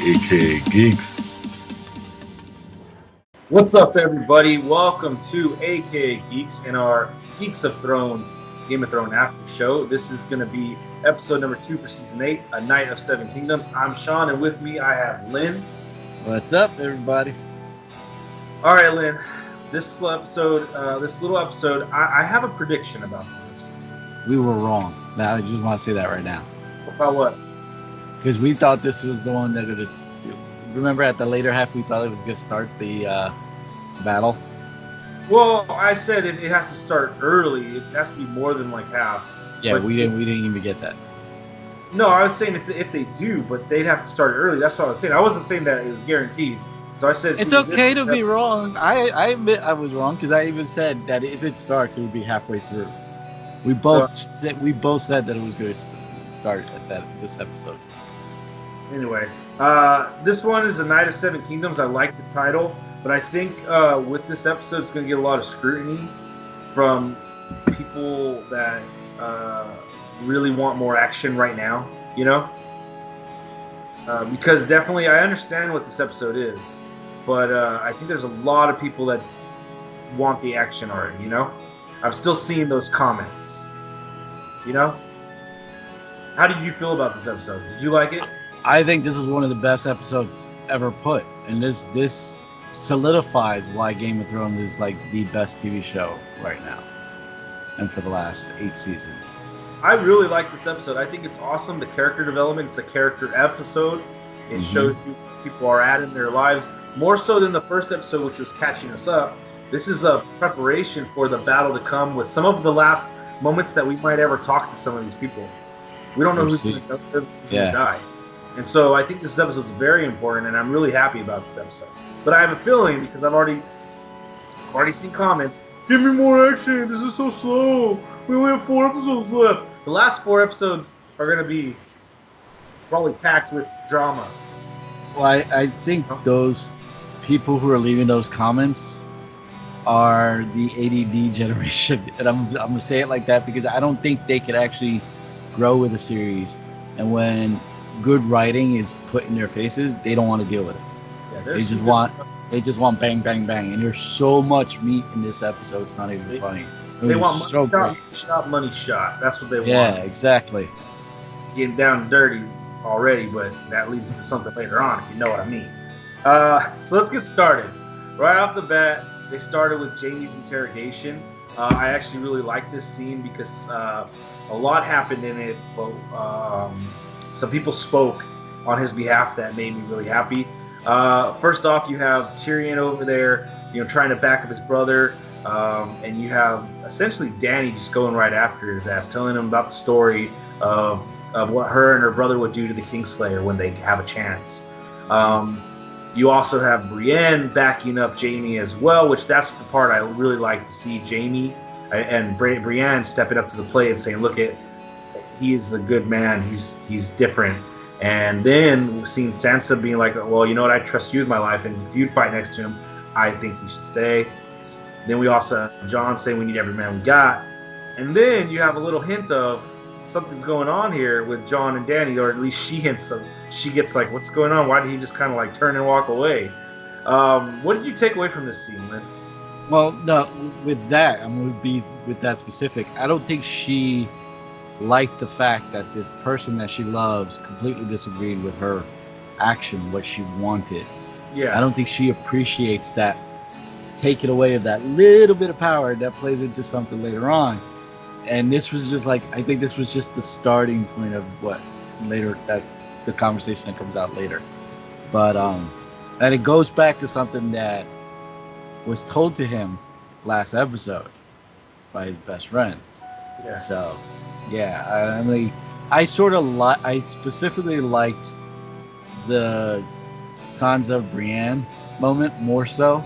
aka Geeks. What's up, everybody? Welcome to aka Geeks and our Geeks of Thrones Game of Thrones after show. This is going to be episode number 2 for season 8, A Night of Seven Kingdoms. I'm Sean, and with me I have Lynn. What's up, everybody? All right, Lynn. This little episode, I have a prediction about this episode. We were wrong. Now I just want to say that right now. About what? Because we thought this was the one that would just. Remember, at the later half, we thought it was going to start the battle. Well, I said it has to start early. It has to be more than like half. Yeah, but we didn't even get that. No, I was saying if they do, but they'd have to start early. That's what I was saying. I wasn't saying that it was guaranteed. So I said it's okay to be wrong. I admit I was wrong because I even said that if it starts, it would be halfway through. We both said that it was going to start at this episode. Anyway, this one is A Night of Seven Kingdoms. I like the title, but I think with this episode, it's going to get a lot of scrutiny from people that really want more action right now, you know? Because definitely, I understand what this episode is, but I think there's a lot of people that want the action already, you know? I'm still seeing those comments, you know? How did you feel about this episode? Did you like it? I think this is one of the best episodes ever put, and this solidifies why Game of Thrones is like the best TV show right now, and for the last 8 seasons. I really like this episode. I think it's awesome. The character development, it's a character episode. It shows you where people are at in their lives, more so than the first episode, which was catching us up. This is a preparation for the battle to come with some of the last moments that we might ever talk to some of these people. We don't know who's going to die. And so I think this episode is very important, and I'm really happy about this episode. But I have a feeling, because I've already seen comments, give me more action, this is so slow. We only have 4 episodes left. The last 4 episodes are going to be probably packed with drama. Well, I think those people who are leaving those comments are the ADD generation. And I'm going to say it like that because I don't think they could actually grow with a series. And when good writing is put in their faces, they don't want to deal with it. Yeah, they just want bang, bang, bang. And there's so much meat in this episode, it's not even funny. They want money shot. That's what they want. Yeah, exactly. Getting down and dirty already, but that leads to something later on, if you know what I mean. So let's get started. Right off the bat, they started with Jaime's interrogation. I actually really like this scene because a lot happened in it. But, some people spoke on his behalf that made me really happy. First off, you have Tyrion over there, trying to back up his brother. And you have essentially Dany just going right after his ass, telling him about the story of what her and her brother would do to the Kingslayer when they have a chance. You also have Brienne backing up Jaime as well, which that's the part I really like to see. Jaime and Brienne stepping up to the plate and saying, look, he's a good man. He's different. And then we've seen Sansa being like, well, you know what? I trust you with my life. And if you'd fight next to him, I think he should stay. Then we also have Jon saying we need every man we got. And then you have a little hint of something's going on here with Jon and Dany, or at least she hints of, she gets like, what's going on? Why did he just kind of like turn and walk away? What did you take away from this scene, Lynn? Well, no, with that, I'm going to be with that specific. I don't think she liked the fact that this person that she loves completely disagreed with her action, what she wanted. Yeah. I don't think she appreciates that. Take it away of that little bit of power that plays into something later on. And this was just like, I think this was just the starting point of what later, that the conversation that comes out later. But and it goes back to something that was told to him last episode by his best friend. Yeah. So yeah, I mean, I specifically liked the Sansa Brienne moment more so.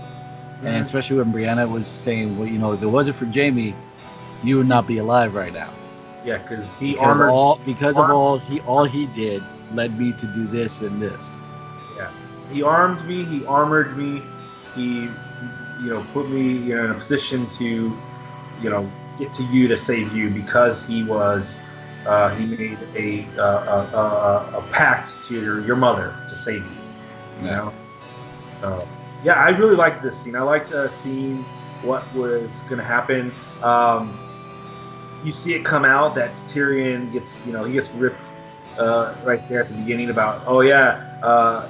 And especially when Brianna was saying, well, if it wasn't for Jaime, you would not be alive right now. Yeah, because all he did led me to do this and this. Yeah, he armed me, he armored me, he put me in a position to get to you to save you because he was he made a pact to your mother to save you. You know. So yeah, I really liked this scene. I liked seeing what was going to happen. You see it come out that Tyrion gets, he gets ripped right there at the beginning about, oh yeah,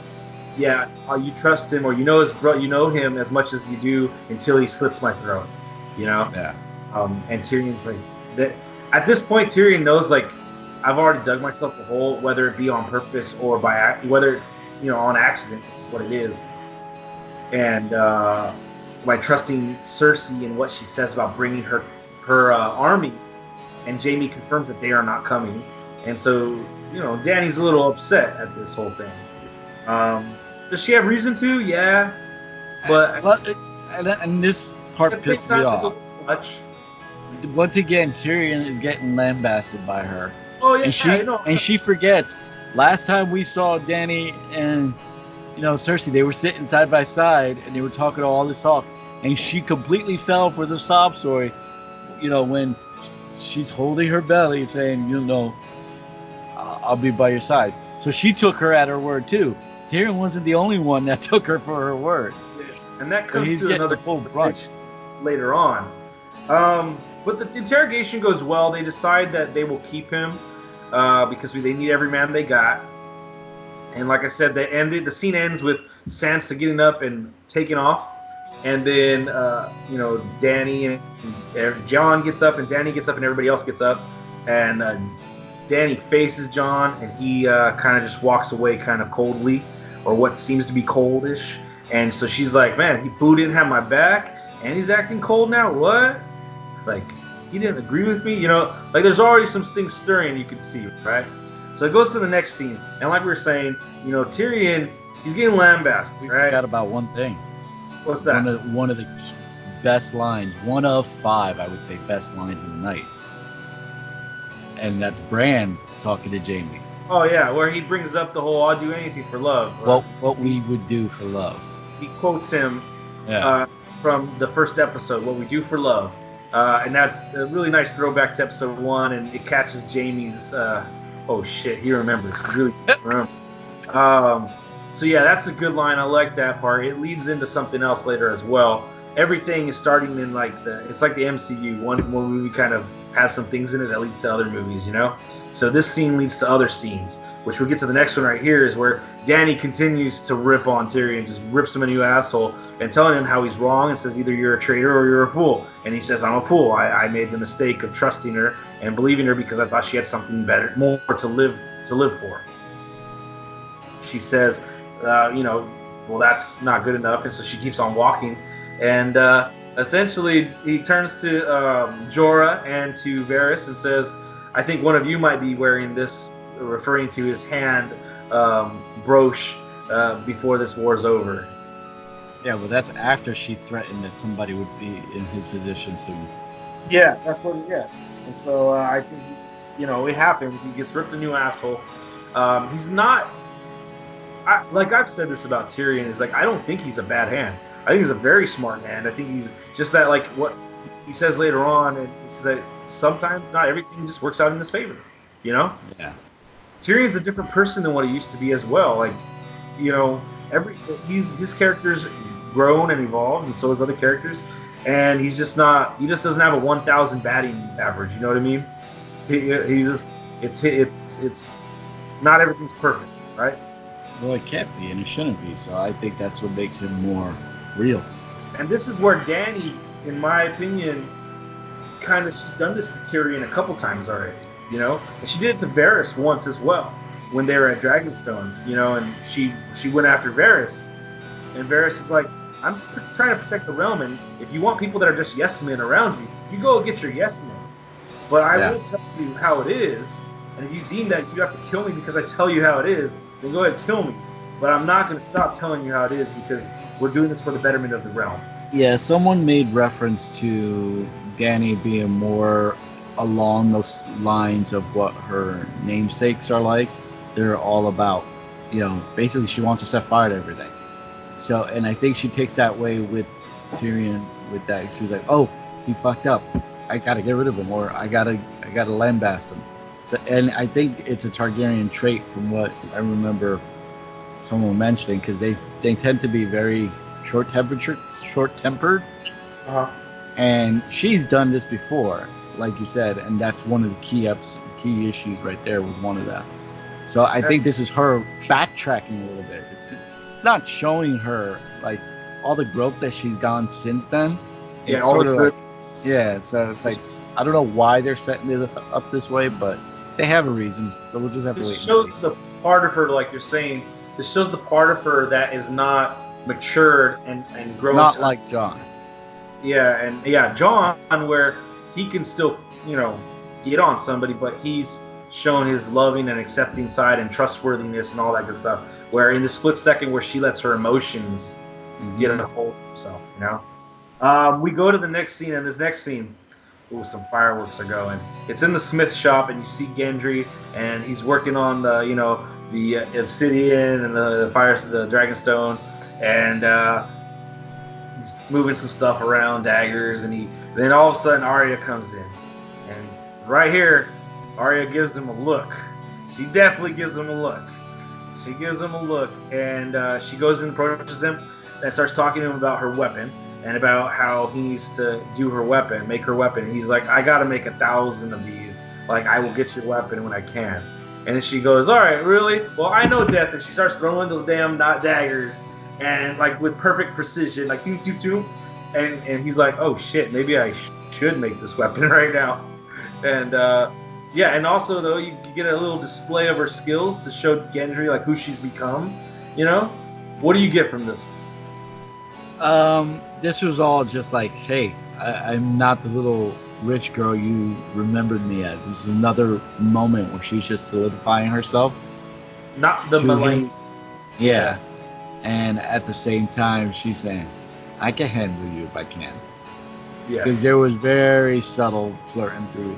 you trust him, or you know him as much as you do until he slits my throat, you know. Yeah. And Tyrion's like that. At this point, Tyrion knows, like, I've already dug myself a hole, whether it be on purpose or whether on accident. It's what it is. And by trusting Cersei and what she says about bringing her army, and Jaime confirms that they are not coming, and so Dany's a little upset at this whole thing. Does she have reason to? Yeah, but and this part pissed me off. Much. Once again, Tyrion is getting lambasted by her. Oh yeah, and she forgets. Last time we saw Dany and Cersei, they were sitting side by side and they were talking all this talk, and she completely fell for the sob story. When she's holding her belly, saying, I'll be by your side. So she took her at her word too. Tyrion wasn't the only one that took her for her word. Yeah. And that comes to another full brunch later on. But the interrogation goes well. They decide that they will keep him because they need every man they got. And like I said, the scene ends with Sansa getting up and taking off. And then, Dany and Jon gets up, and Dany gets up, and everybody else gets up. And Dany faces Jon, and he kind of just walks away kind of coldly, or what seems to be coldish. And so she's like, man, Boo didn't have my back, and he's acting cold now? What? Like, he didn't agree with me? Like there's already some things stirring you can see, right? So it goes to the next scene. And like we were saying, Tyrion, he's getting lambasted, right? We forgot about one thing. What's that? One of the best lines, one of 5, I would say, best lines in the night. And that's Bran talking to Jaime. Oh yeah, where he brings up the whole "I'll do anything for love." Right? What we would do for love. He quotes him from the first episode, "What we do for love," and that's a really nice throwback to episode 1, and it catches Jaime's. Oh shit, he remembers. He really remembers. So yeah, that's a good line. I like that part. It leads into something else later as well. Everything is starting in it's like the MCU. One movie kind of has some things in it that leads to other movies, So this scene leads to other scenes, which we'll get to the next one right here, is where Dany continues to rip on Tyrion, just rips him a new asshole, and telling him how he's wrong, and says either you're a traitor or you're a fool. And he says, I'm a fool. I made the mistake of trusting her and believing her because I thought she had something better, more to live for. She says, well, that's not good enough, and so she keeps on walking. And essentially, he turns to Jorah and to Varys and says, I think one of you might be wearing this, referring to his hand brooch before this war's over. Yeah, well, that's after she threatened that somebody would be in his position soon. Yeah, that's what. Yeah, and so I think it happens. He gets ripped a new asshole. He's not. Like I've said this about Tyrion, is like I don't think he's a bad hand. I think he's a very smart man. I think he's just that, like what he says later on, and he says that sometimes not everything just works out in his favor. Yeah. Tyrion's a different person than what he used to be as well. Like, his character's grown and evolved, and so his other characters. And he's just not. He just doesn't have a 1,000 batting average. You know what I mean? He's just. It's not everything's perfect, right? Well, it can't be, and it shouldn't be. So I think that's what makes him more real. And this is where Dany, in my opinion, she's done this to Tyrion a couple times already. And she did it to Varys once as well when they were at Dragonstone. And she went after Varys, and Varys is like, I'm trying to protect the realm, and if you want people that are just yes men around you, you go get your yes men. But I will tell you how it is, and if you deem that you have to kill me because I tell you how it is, then go ahead and kill me. But I'm not going to stop telling you how it is because we're doing this for the betterment of the realm. Yeah, someone made reference to Dany being more along those lines of what her namesakes are like. They're all about, basically she wants to set fire to everything. So, and I think she takes that way with Tyrion with that. She's like, oh, he fucked up. I got to get rid of him, or I got to lambast him. So, and I think it's a Targaryen trait from what I remember someone mentioning, because they tend to be very short tempered, Uh-huh. and she's done this before, like you said, and that's one of the key issues right there with one of them. So I think this is her backtracking a little bit. It's not showing her like all the growth that she's gone since then. Yeah, It's all sort the of good. like, yeah. So it's like, I don't know why they're setting it up this way, but they have a reason. So we'll just have to wait This and shows see. the part of her, like you're saying. This shows the part of her that is not matured and grown Not to. like John. Yeah, and yeah, John, where he can still, get on somebody, but he's shown his loving and accepting side and trustworthiness and all that good stuff. Where in the split second where she lets her emotions get a hold of herself. We go to the next scene, and this next scene, ooh, some fireworks are going. It's in the smith shop, and you see Gendry, and he's working on the obsidian and the dragonstone, and he's moving some stuff around, daggers, and then all of a sudden Arya comes in, and right here, Arya gives him a look. She definitely gives him a look. She gives him a look, and she goes and approaches him and starts talking to him about her weapon and about how he needs to do her weapon, make her weapon. And he's like, I gotta make 1,000 of these. Like, I will get your weapon when I can. And then she goes, all right, really? Well, I know death. And she starts throwing those damn daggers, and like with perfect precision, like doo doo doo. And he's like, oh shit, maybe I should make this weapon right now. And yeah, and also though you get a little display of her skills to show Gendry like who she's become. What do you get from this? This was all just like, hey, I'm not the little rich girl you remembered me as. This is another moment where she's just solidifying herself. Not the Malay. Yeah. And at the same time, she's saying, I can handle you if I can. Yeah. Because there was very subtle flirting through.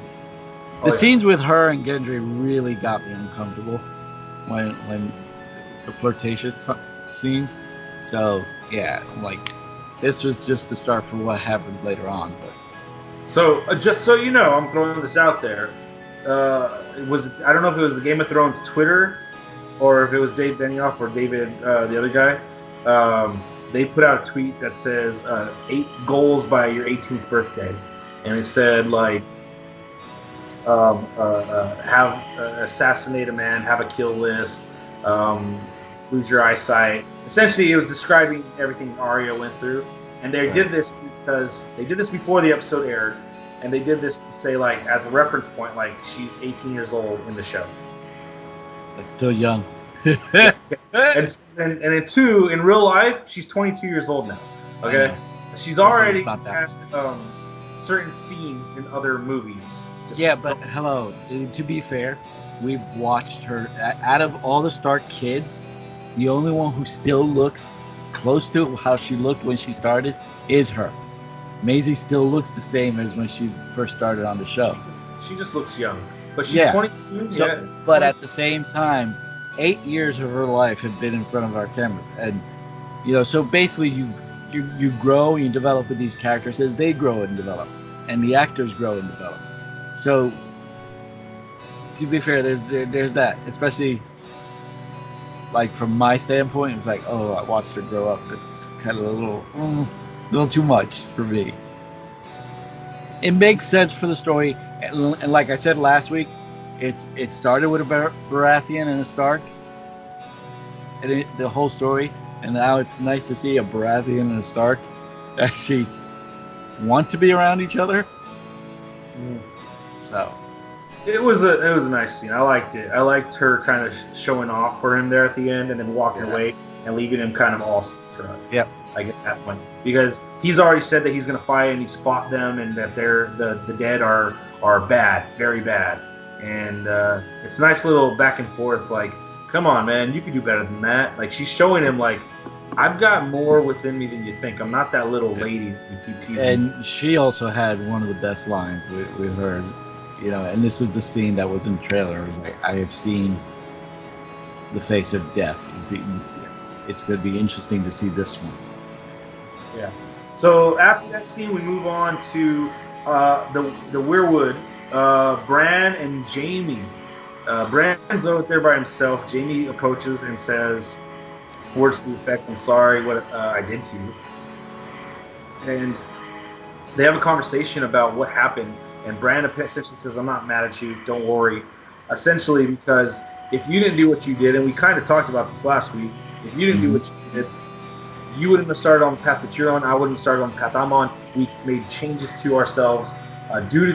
The scenes with her and Gendry really got me uncomfortable when the flirtatious scenes. So, yeah, I'm like, this was just the start for what happens later on. But so, just so you know, I'm throwing this out there. I don't know if it was the Game of Thrones Twitter or if it was Dave Benioff or David, the other guy. They put out a tweet that says 8 goals by your 18th birthday. And it said, like, assassinate a man, have a kill list, lose your eyesight. Essentially, it was describing everything Arya went through, and they did this because they did this before the episode aired, and they did this to say, like, as a reference point, like, she's 18 years old in the show. That's still young. and in 2, in real life, she's 22 years old now. Okay, she's already had certain scenes in other movies. But hello. To be fair, we've watched her. Out of all the Stark kids, the only one who still looks close to how she looked when she started is her. Maisie still looks the same as when she first started on the show. She just looks young, but she's 22. So, but at the same time, 8 years of her life have been in front of our cameras, and so basically you grow and you develop with these characters as they grow and develop, and the actors grow and develop. So, to be fair, there's that, especially like from my standpoint, it's like, oh, I watched her grow up. It's kind of a little too much for me. It makes sense for the story, and like I said last week, it started with a Baratheon and a Stark, and the whole story, and now it's nice to see a Baratheon and a Stark actually want to be around each other. So it was a nice scene. I liked it. I liked her kind of showing off for him there at the end, and then walking away and leaving him kind of all struck. Yep. I get that point because he's already said that he's going to fight and he's fought them, and that the dead are bad, very bad, and it's a nice little back and forth. Like, come on, man, you can do better than that. Like, she's showing him, like, I've got more within me than you think. I'm not that little lady you keep teasing. And she also had one of the best lines with her. And this is the scene that was in the trailer. It was like, I have seen the face of death. It's going to be interesting to see this one. Yeah. So after that scene, we move on to the Weirwood, Bran and Jaime. Bran's out there by himself. Jaime approaches and says, words to the effect, "I'm sorry what I did to you," and they have a conversation about what happened. And Bran essentially says, "I'm not mad at you. Don't worry." Essentially, because if you didn't do what you did, and we kind of talked about this last week, if you didn't do Mhm. what you did, you wouldn't have started on the path that you're on. I wouldn't have started on the path I'm on. We made changes to ourselves due to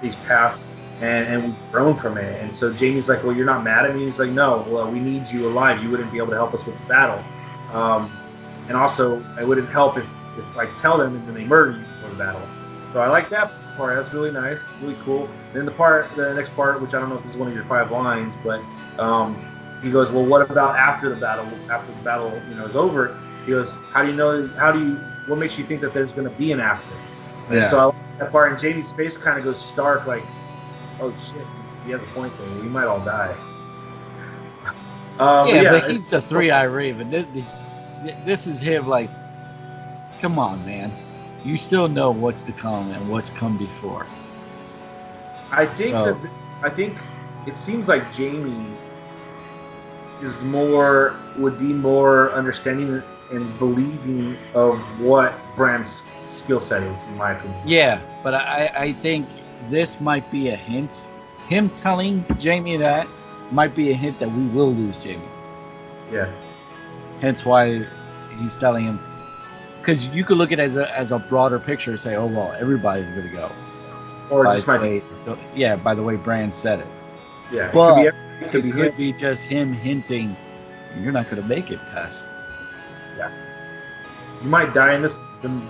these paths, and we've grown from it. And so Jamie's like, "Well, you're not mad at me." He's like, "No, well, we need you alive. You wouldn't be able to help us with the battle. Um, and also, it wouldn't help if I tell them and then they murder you before the battle." So I like that part. That's really nice, really cool. Then the next part, which I don't know if this is one of your 5 lines, but he goes, "Well, what about after the battle? After the battle, is over?" He goes, "How do you know? What makes you think that there's going to be an after?" And so I like that part. And Jamie's face kind of goes stark, like, "Oh shit, he has a point there. We might all die." But he's the three-eye raven. This is him. Like, come on, man. You still know what's to come and what's come before. I think it seems like Jamie would be more understanding and believing of what Bran's skill set is, in my opinion. Yeah, but I think this might be a hint. Him telling Jamie that might be a hint that we will lose Jamie. Yeah. Hence why he's telling him. Because you could look at it as a broader picture and say, "Oh well, everybody's going to go." Or by just the might way, by the way Bran said it. Yeah, But it could be just him hinting, "You're not going to make it past." Yeah. You might die in this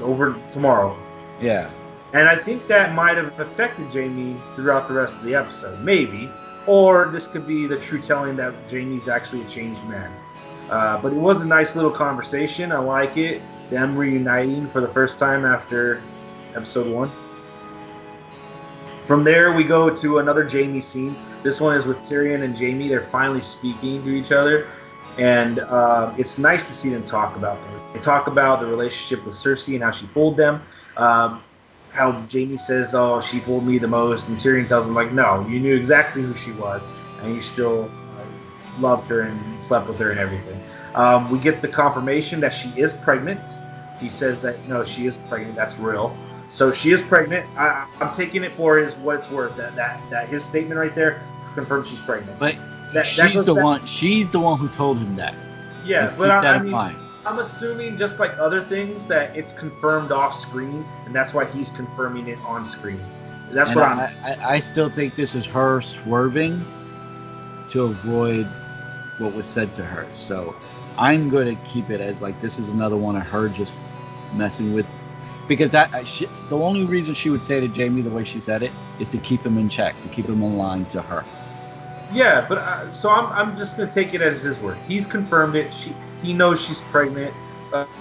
over tomorrow. Yeah. And I think that might have affected Jamie throughout the rest of the episode, maybe. Or this could be the true telling that Jamie's actually a changed man. But it was a nice little conversation. I like it. Them reuniting for the first time after episode 1. From there, we go to another Jamie scene. This one is with Tyrion and Jamie. They're finally speaking to each other. And it's nice to see them talk about things. They talk about the relationship with Cersei and how she fooled them. How Jamie says, "Oh, she fooled me the most," and Tyrion tells him, like, "No, you knew exactly who she was, and you still loved her and slept with her and everything." We get the confirmation that she is pregnant. He says that, no, she is pregnant. That's real. So she is pregnant. I'm taking it for what it's worth. That his statement right there confirms she's pregnant. But she's the one who told him that. Yeah, but I'm assuming, just like other things, that it's confirmed off screen, and that's why he's confirming it on screen. That's what I still think this is her swerving to avoid what was said to her. So I'm going to keep it as like this is another one of her just messing with, because the only reason she would say to Jamie the way she said it is to keep him in check, to keep him in line to her. Yeah, but so I'm just gonna take it as his word. He's confirmed it. He knows she's pregnant,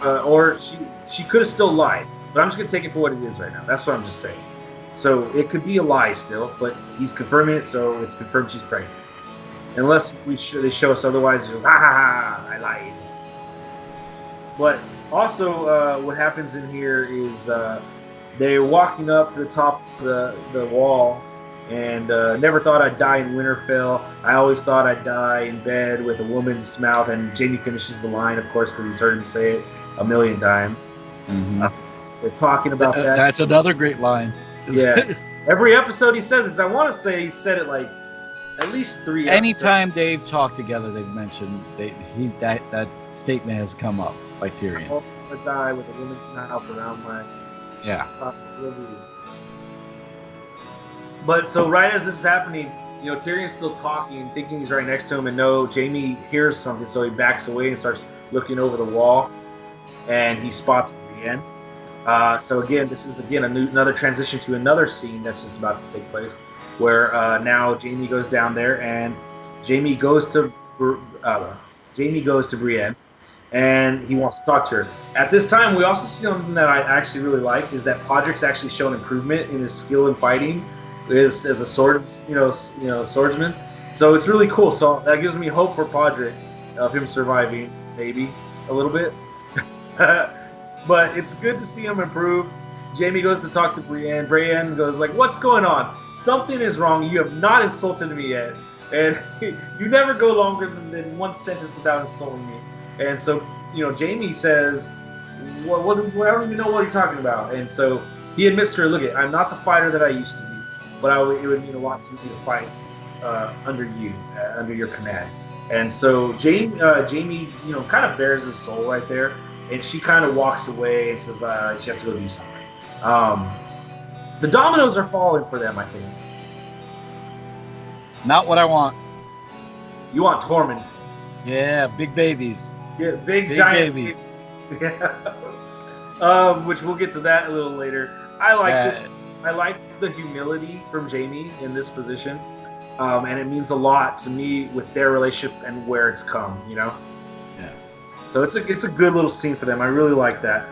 or she could have still lied. But I'm just gonna take it for what it is right now. That's what I'm just saying. So it could be a lie still, but he's confirming it, so it's confirmed she's pregnant. Unless they show us otherwise, it's just ha ha ha, I lied. But also, what happens in here is they're walking up to the top of the wall. And never thought I'd die in Winterfell. I always thought I'd die in bed with a woman's mouth. And Jamie finishes the line, of course, because he's heard him say it a million times. Mm-hmm. They're talking about that. That's another great line. Yeah. Every episode he says it, because I want to say he said it like at least 3 episodes. Anytime they've talked together, they've mentioned that statement has come up by Tyrion. I would die with a woman's mouth around my possibility. But so right as this is happening, Tyrion's still talking, thinking he's right next to him, and no, Jamie hears something, so he backs away and starts looking over the wall, and he spots Brienne. So again, this is another transition to another scene that's just about to take place, where now Jamie goes down there, and Jamie goes to Brienne, and he wants to talk to her. At this time, we also see something that I actually really like, is that Podrick's actually shown improvement in his skill in fighting. As a swordsman, so it's really cool. So that gives me hope for Podrick of him surviving, maybe a little bit. But it's good to see him improve. Jamie goes to talk to Brienne. Brienne goes like, "What's going on? Something is wrong. You have not insulted me yet, and you never go longer than one sentence without insulting me." And so, Jaime says, I don't even know what you're talking about. And so he admits to her, look, I'm not the fighter that I used to be, but it would mean a lot to me to fight under you, under your command. And so Jaime, kind of bears his soul right there, and she kind of walks away and says she has to go do something. The dominoes are falling for them, I think. Not what I want. You want Tormund? Yeah, big babies. Yeah, big giant babies. Which we'll get to that a little later. I like this. I like the humility from Jaime in this position, and it means a lot to me with their relationship and where it's come. Yeah. So it's a good little scene for them. I really like that.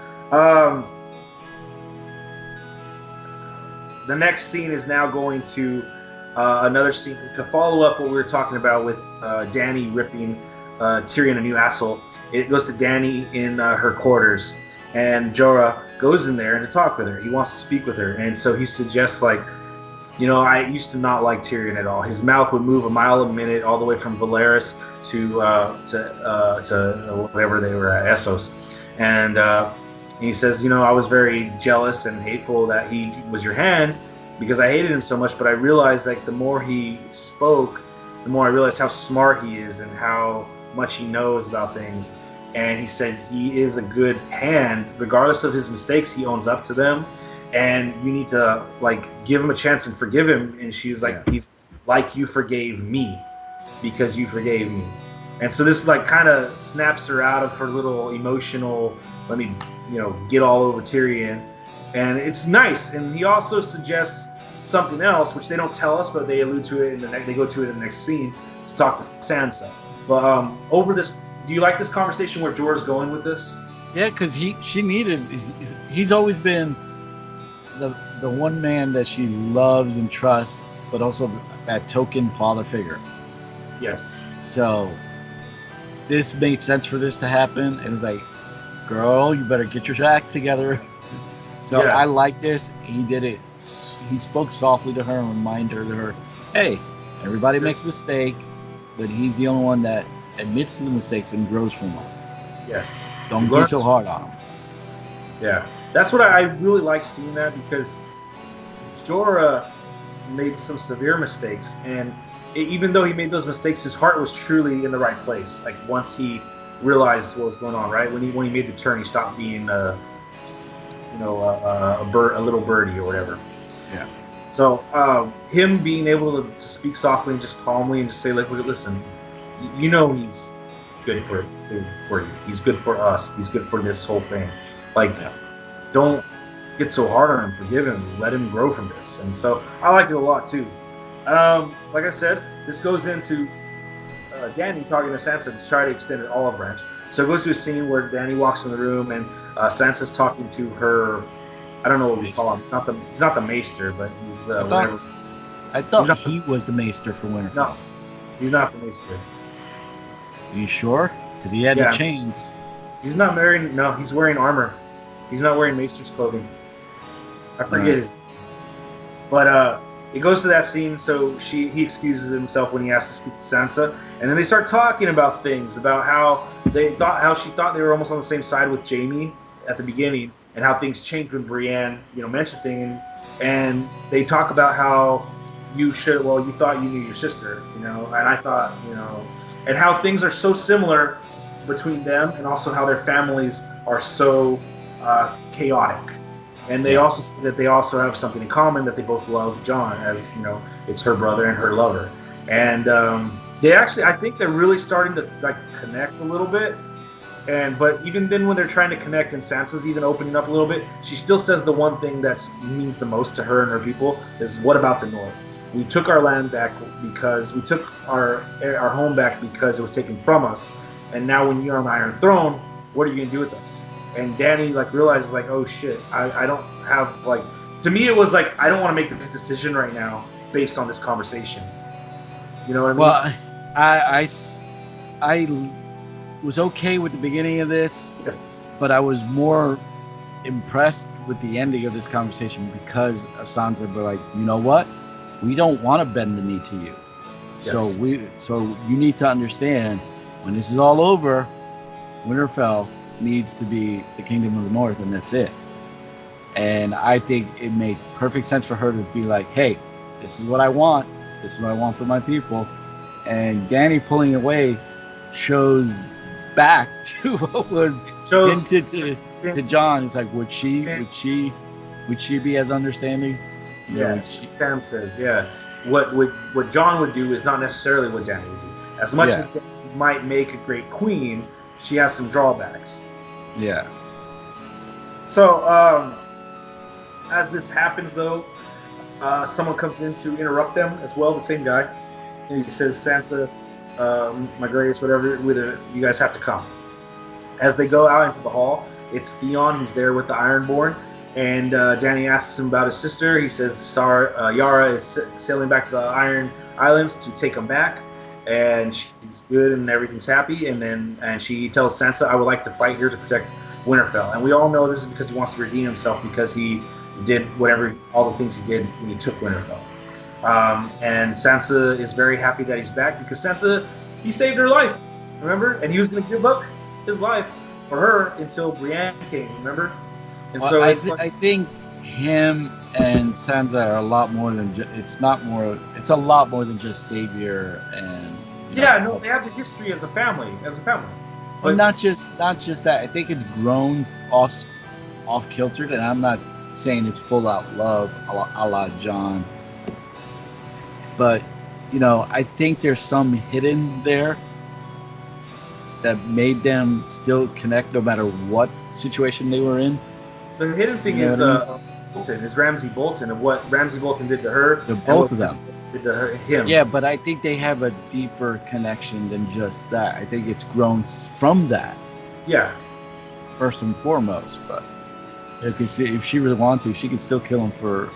The next scene is now going to another scene to follow up what we were talking about with Dany ripping Tyrion a new asshole. It goes to Dany in her quarters, and Jorah goes in there to talk with her. He wants to speak with her, and so he suggests, I used to not like Tyrion at all. His mouth would move a mile a minute, all the way from Valeris to whatever they were at, Essos, and he says, I was very jealous and hateful that he was your hand because I hated him so much. But I realized, the more he spoke, the more I realized how smart he is and how much he knows about things. And he said he is a good hand, regardless of his mistakes. He owns up to them, and you need to give him a chance and forgive him. And she was like, he's like, you forgave me because you forgave me. And so this kind of snaps her out of her little emotional, let me get all over Tyrion. And it's nice. And he also suggests something else, which they don't tell us, but they allude to it they go to it in the next scene to talk to Sansa. But over this, do you like this conversation where Jorah's going with this? Yeah, because he's always been the one man that she loves and trusts, but also that token father figure. Yes. So this made sense for this to happen. It was like, girl, you better get your act together. So I like this. He did it. He spoke softly to her and reminded her, hey, everybody makes a mistake, but he's the only one that admits to the mistakes and grows from them. Yes. Don't be so hard on him. Yeah. That's what I really like seeing that, because Jorah made some severe mistakes, and even though he made those mistakes, his heart was truly in the right place. Once he realized what was going on, right? When he made the turn, he stopped being a little birdie or whatever. Yeah. So him being able to speak softly and just calmly and just say, listen, he's good for you. He's good for us. He's good for this whole thing. Don't get so hard on him. Forgive him. Let him grow from this. And so I like it a lot too. Like I said, this goes into Dany talking to Sansa to try to extend an olive branch. So it goes to a scene where Dany walks in the room and Sansa's talking to her. I don't know what we call him. He's not the Maester, but he's the whatever. I thought he was the Maester for Winterfell. No, he's not the Maester. Are you sure? Because he had the chains. He's not wearing. No, he's wearing armor. He's not wearing Maester's clothing. I forget his. But it goes to that scene. So he excuses himself when he has to speak to Sansa, and then they start talking about things, about how she thought they were almost on the same side with Jaime at the beginning, and how things changed when Brienne, mentioned things, and they talk about how you thought you knew your sister, and I thought, and how things are so similar between them, and also how their families are so chaotic. And they also said that they also have something in common, that they both love Jon, as it's her brother and her lover. And I think they're really starting to connect a little bit. But even then, when they're trying to connect, and Sansa's even opening up a little bit, she still says the one thing that means the most to her and her people is, what about the North? We took our land back because we took our home back because it was taken from us, and now when you're on the Iron Throne, what are you gonna do with us? And Dany realizes oh shit, I don't have to me it was I don't want to make this decision right now based on this conversation. You know what I mean? Well, I was okay with the beginning of this, but I was more impressed with the ending of this conversation because of Sansa. But you know what? We don't want to bend the knee to you. Yes. So you need to understand, when this is all over, Winterfell needs to be the Kingdom of the North, and that's it. And I think it made perfect sense for her to be like, hey, this is what I want. This is what I want for my people. And Dany pulling away shows back to what was hinted to Jon. It's like, would she be as understanding? Sam says, what Jon would do is not necessarily what Dany would do. As much as Dany might make a great queen, she has some drawbacks. Yeah. So, as this happens, though, someone comes in to interrupt them as well, the same guy. And he says, Sansa, Marguerite, whatever, you guys have to come. As they go out into the hall, it's Theon. He's there with the Ironborn. And Dany asks him about his sister. He says Yara is sailing back to the Iron Islands to take him back. And she's good and everything's happy. And she tells Sansa, I would like to fight here to protect Winterfell. And we all know this is because he wants to redeem himself because he did all the things he did when he took Winterfell. And Sansa is very happy that he's back because Sansa, he saved her life, remember? And he was going to give up his life for her until Brienne came, remember? And so I think him and Sansa are a lot more than it's a lot more than just savior and they have the history as a family. But not just that. I think it's grown off kiltered, and I'm not saying it's full out love a la Jon. But I think there's some hidden there that made them still connect no matter what situation they were in. The hidden thing is Bolton, is Ramsay Bolton, and what Ramsay Bolton did to her. Both of them. Did to him. Yeah, but I think they have a deeper connection than just that. I think it's grown from that. Yeah. First and foremost, but if she really wants to, she could still kill him for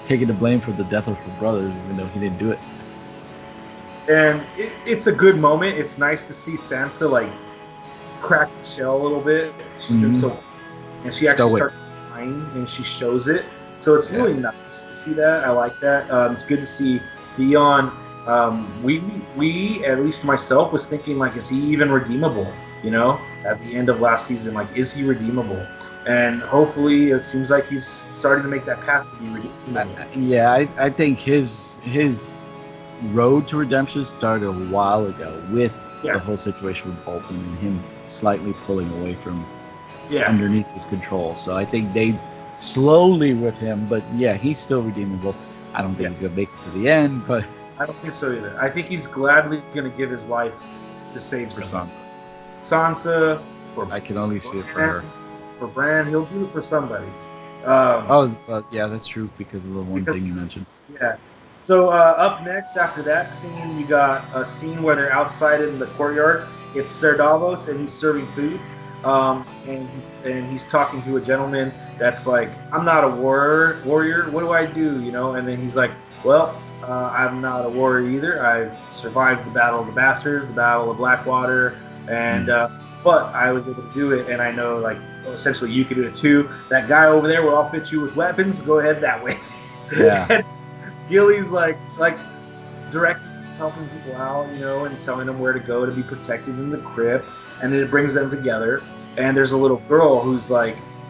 taking the blame for the death of her brothers, even though he didn't do it. And it's a good moment. It's nice to see Sansa crack the shell a little bit. She's been so, and she actually starts crying, and she shows it. So it's really nice to see that. I like that. It's good to see Theon. We at least myself was thinking is he even redeemable? At the end of last season, is he redeemable? And hopefully, it seems like he's starting to make that path to be redeemable. I think his road to redemption started a while ago with the whole situation with Bolton and him slightly pulling away from underneath his control. So I think they slowly with him, but he's still redeemable. I don't think he's gonna make it to the end, but I don't think so either. I think he's gladly gonna give his life to save Sansa. I can only see it for her. For Bran, he'll do it for somebody. That's true because of the one thing you mentioned. Yeah. So up next, after that scene, we got a scene where they're outside in the courtyard. It's Ser Davos, and he's serving food. And he's talking to a gentleman that's like, I'm not a warrior. What do I do? And then he's like, well, I'm not a warrior either. I've survived the Battle of the Bastards, the Battle of Blackwater, and but I was able to do it, and I know essentially you could do it too. That guy over there will outfit you with weapons. Go ahead that way. Yeah. And Gilly's like directing, helping people out, and telling them where to go to be protected in the crypt, and then it brings them together. And there's a little girl who's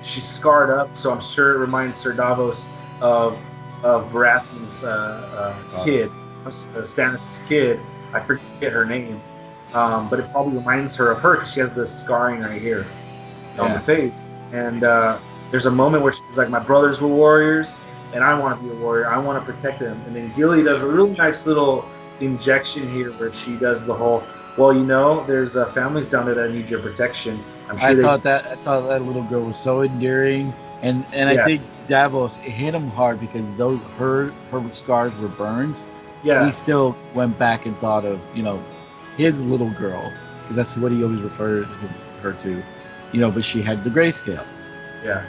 she's scarred up, so I'm sure it reminds Ser Davos of Baratheon's kid, Stannis' kid. I forget her name, but it probably reminds her of her because she has the scarring right here on the face. And there's a moment where she's like, my brothers were warriors, and I want to be a warrior. I want to protect them. And then Gilly does a really nice little injection here where she does the whole, there's families down there that need your protection. I thought that little girl was so endearing, and I think Davos, it hit him hard because her scars were burns. Yeah, he still went back and thought of his little girl because that's what he always referred her to, but she had the grayscale. Yeah.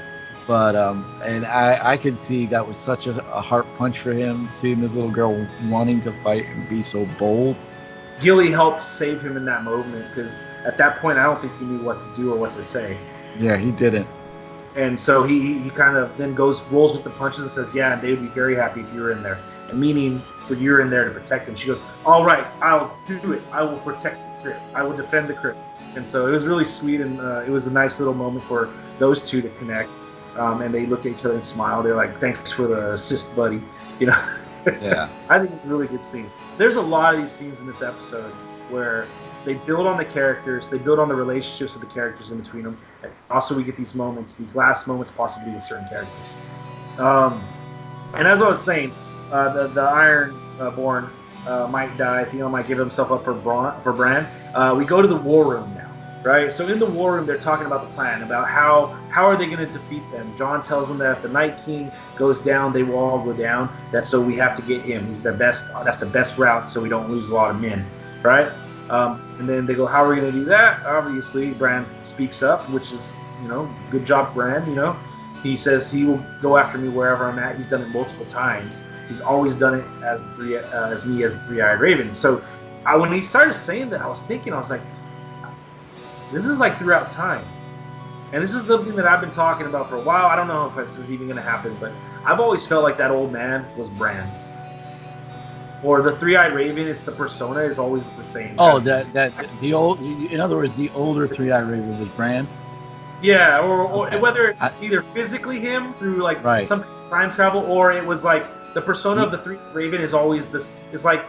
But and I could see that was such a heart punch for him, seeing this little girl wanting to fight and be so bold. Gilly helped save him in that moment because at that point I don't think he knew what to do or what to say. Yeah, he didn't. And so he kind of then rolls with the punches and says, yeah, they'd be very happy if you were in there. And meaning for you're in there to protect him. She goes, all right, I'll do it. I will protect you. crypt. I will defend the crypt. And so it was really sweet, and it was a nice little moment for those two to connect. And they looked at each other and smiled. They're like, "Thanks for the assist, buddy." You know. Yeah. I think it's a really good scene. There's a lot of these scenes in this episode where they build on the characters, they build on the relationships with the characters in between them. And also, we get these moments, these last moments, possibly with certain characters. And as I was saying, the Ironborn might die. Theon might give himself up for Bran. We go to the war room now, right? So in the war room, they're talking about the plan, about how are they going to defeat them. Jon tells them that if the Night King goes down, they will all go down. That's so we have to get him. He's the best. That's the best route, so we don't lose a lot of men, right? And then they go, how are we going to do that? Obviously, Bran speaks up, which is, good job, Bran. He says he will go after me wherever I'm at. He's done it multiple times. He's always done it as me as the Three-Eyed Raven. So when he started saying that, I was like, this is like throughout time. And this is something that I've been talking about for a while. I don't know if this is even going to happen, but I've always felt like that old man was Bran. Or the Three-Eyed Raven, it's the persona is always the same. Oh, the old, in other words, the older Three-Eyed Raven was Bran? Yeah, or whether it's either physically him through some time travel, or it was like the persona of the Three-Eyed Raven is always this. It's like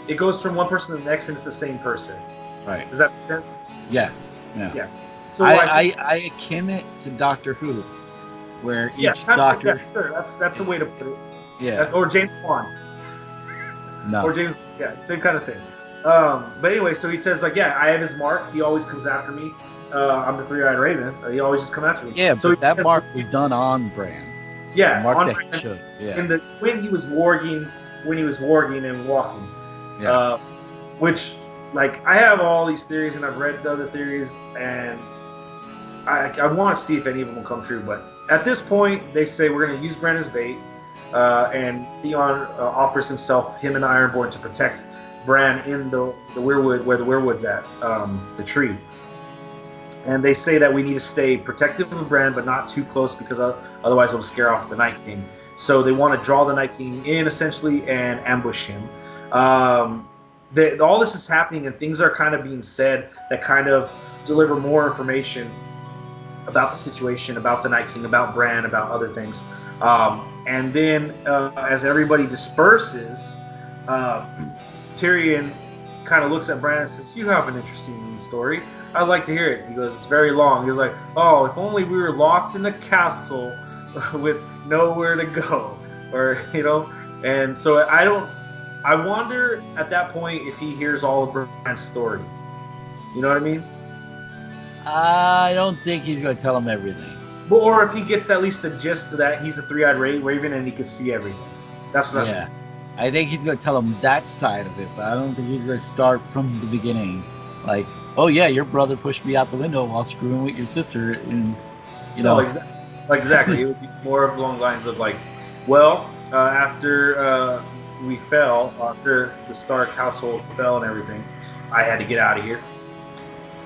it goes from one person to the next, and it's the same person. Right. Does that make sense? Yeah. So I akin it to Doctor Who, where each doctor. Yeah, sure. That's the way to put it. Yeah. Or James Bond. No. Or James. Yeah, same kind of thing. But anyway, so he says I have his mark. He always comes after me. I'm the Three-Eyed Raven. He always just come after me. Yeah, so that mark was done on Bran. Yeah, the mark on that Bran. he shows. Yeah. And when he was warging and walking. Yeah. Which, I have all these theories, and I've read the other theories, and I want to see if any of them will come true. But at this point, they say we're going to use Bran as bait, and Theon offers himself, him and Ironborn, to protect Bran in the weirwood, where the weirwood's at, the tree. And they say that we need to stay protective of Bran, but not too close, because otherwise it'll scare off the Night King. So they want to draw the Night King in, essentially, and ambush him. All this is happening, and things are kind of being said that kind of deliver more information about the situation, about the Night King, about Bran, about other things. And then, as everybody disperses, Tyrion kind of looks at Bran and says, "You have an interesting story. I'd like to hear it." He goes, "It's very long." He was like, "Oh, if only we were locked in a castle with nowhere to go," or And so I wonder at that point if he hears all of Bran's story. You know what I mean? I don't think he's going to tell him everything. Or if he gets at least the gist of that he's a Three-Eyed Raven and he can see everything. That's what I mean. I think he's going to tell him that side of it, but I don't think he's going to start from the beginning. Like, oh yeah, your brother pushed me out the window while screwing with your sister, and exactly. It would be more along the lines of after we fell, after the Stark household fell and everything, I had to get out of here.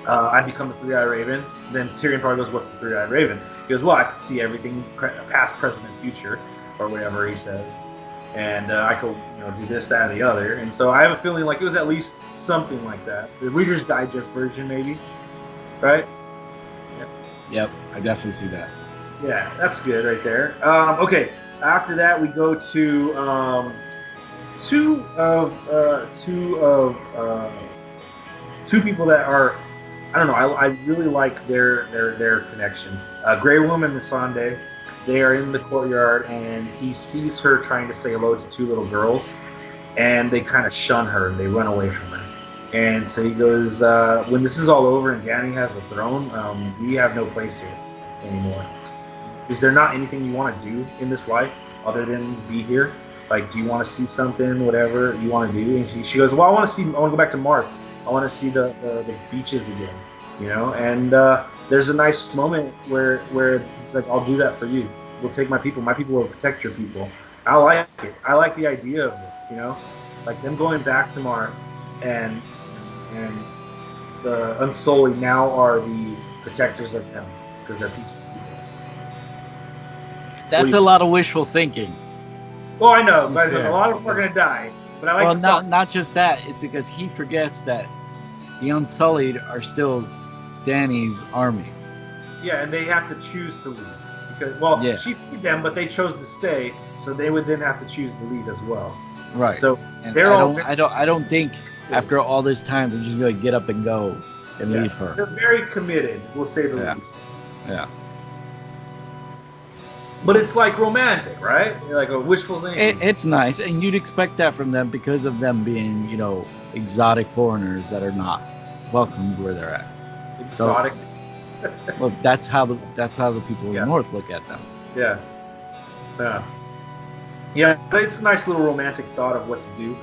I become the Three-Eyed Raven. Then Tyrion probably goes, "What's the Three-Eyed Raven?" He goes, "Well, I can see everything, past, present, and future," or whatever he says. And I could, do this, that, and the other. And so I have a feeling like it was at least something like that. The Reader's Digest version, maybe, right? Yep, I definitely see that. Yeah, that's good right there. Okay, after that we go to two people that are, I don't know. I really like their connection. Grey Woman and Missandei, they are in the courtyard, and he sees her trying to say hello to two little girls, and they kind of shun her and they run away from her. And so he goes, "When this is all over and Dany has the throne, we have no place here anymore. Is there not anything you want to do in this life other than be here? Do you want to see something, whatever you want to do?" And she goes, "Well, I want to go back to Mark. I want to see the beaches again, And there's a nice moment where it's like, "I'll do that for you. We'll take my people. My people will protect your people." I like it. I like the idea of this, them going back to Mark, and the Unsullied now are the protectors of them because they're peaceful people. That's a lot of wishful thinking. Well, I know, but a lot of them are going to die. But I like. Well, not just that. It's because he forgets that the Unsullied are still Dany's army. Yeah, and they have to choose to leave because, well, Yeah. she freed them, but they chose to stay, so they would then have to choose to leave as well. Right. So and they're I don't think after all this time they're just gonna get up and go and leave her. They're very committed, we'll say the least. Yeah. But it's like romantic, right? Like a wishful thinking. It's nice, and you'd expect that from them because of them being, exotic foreigners that are not welcomed where they're at. Exotic. So, well, that's how the people in the North look at them. Yeah. Yeah, but it's a nice little romantic thought of what to do.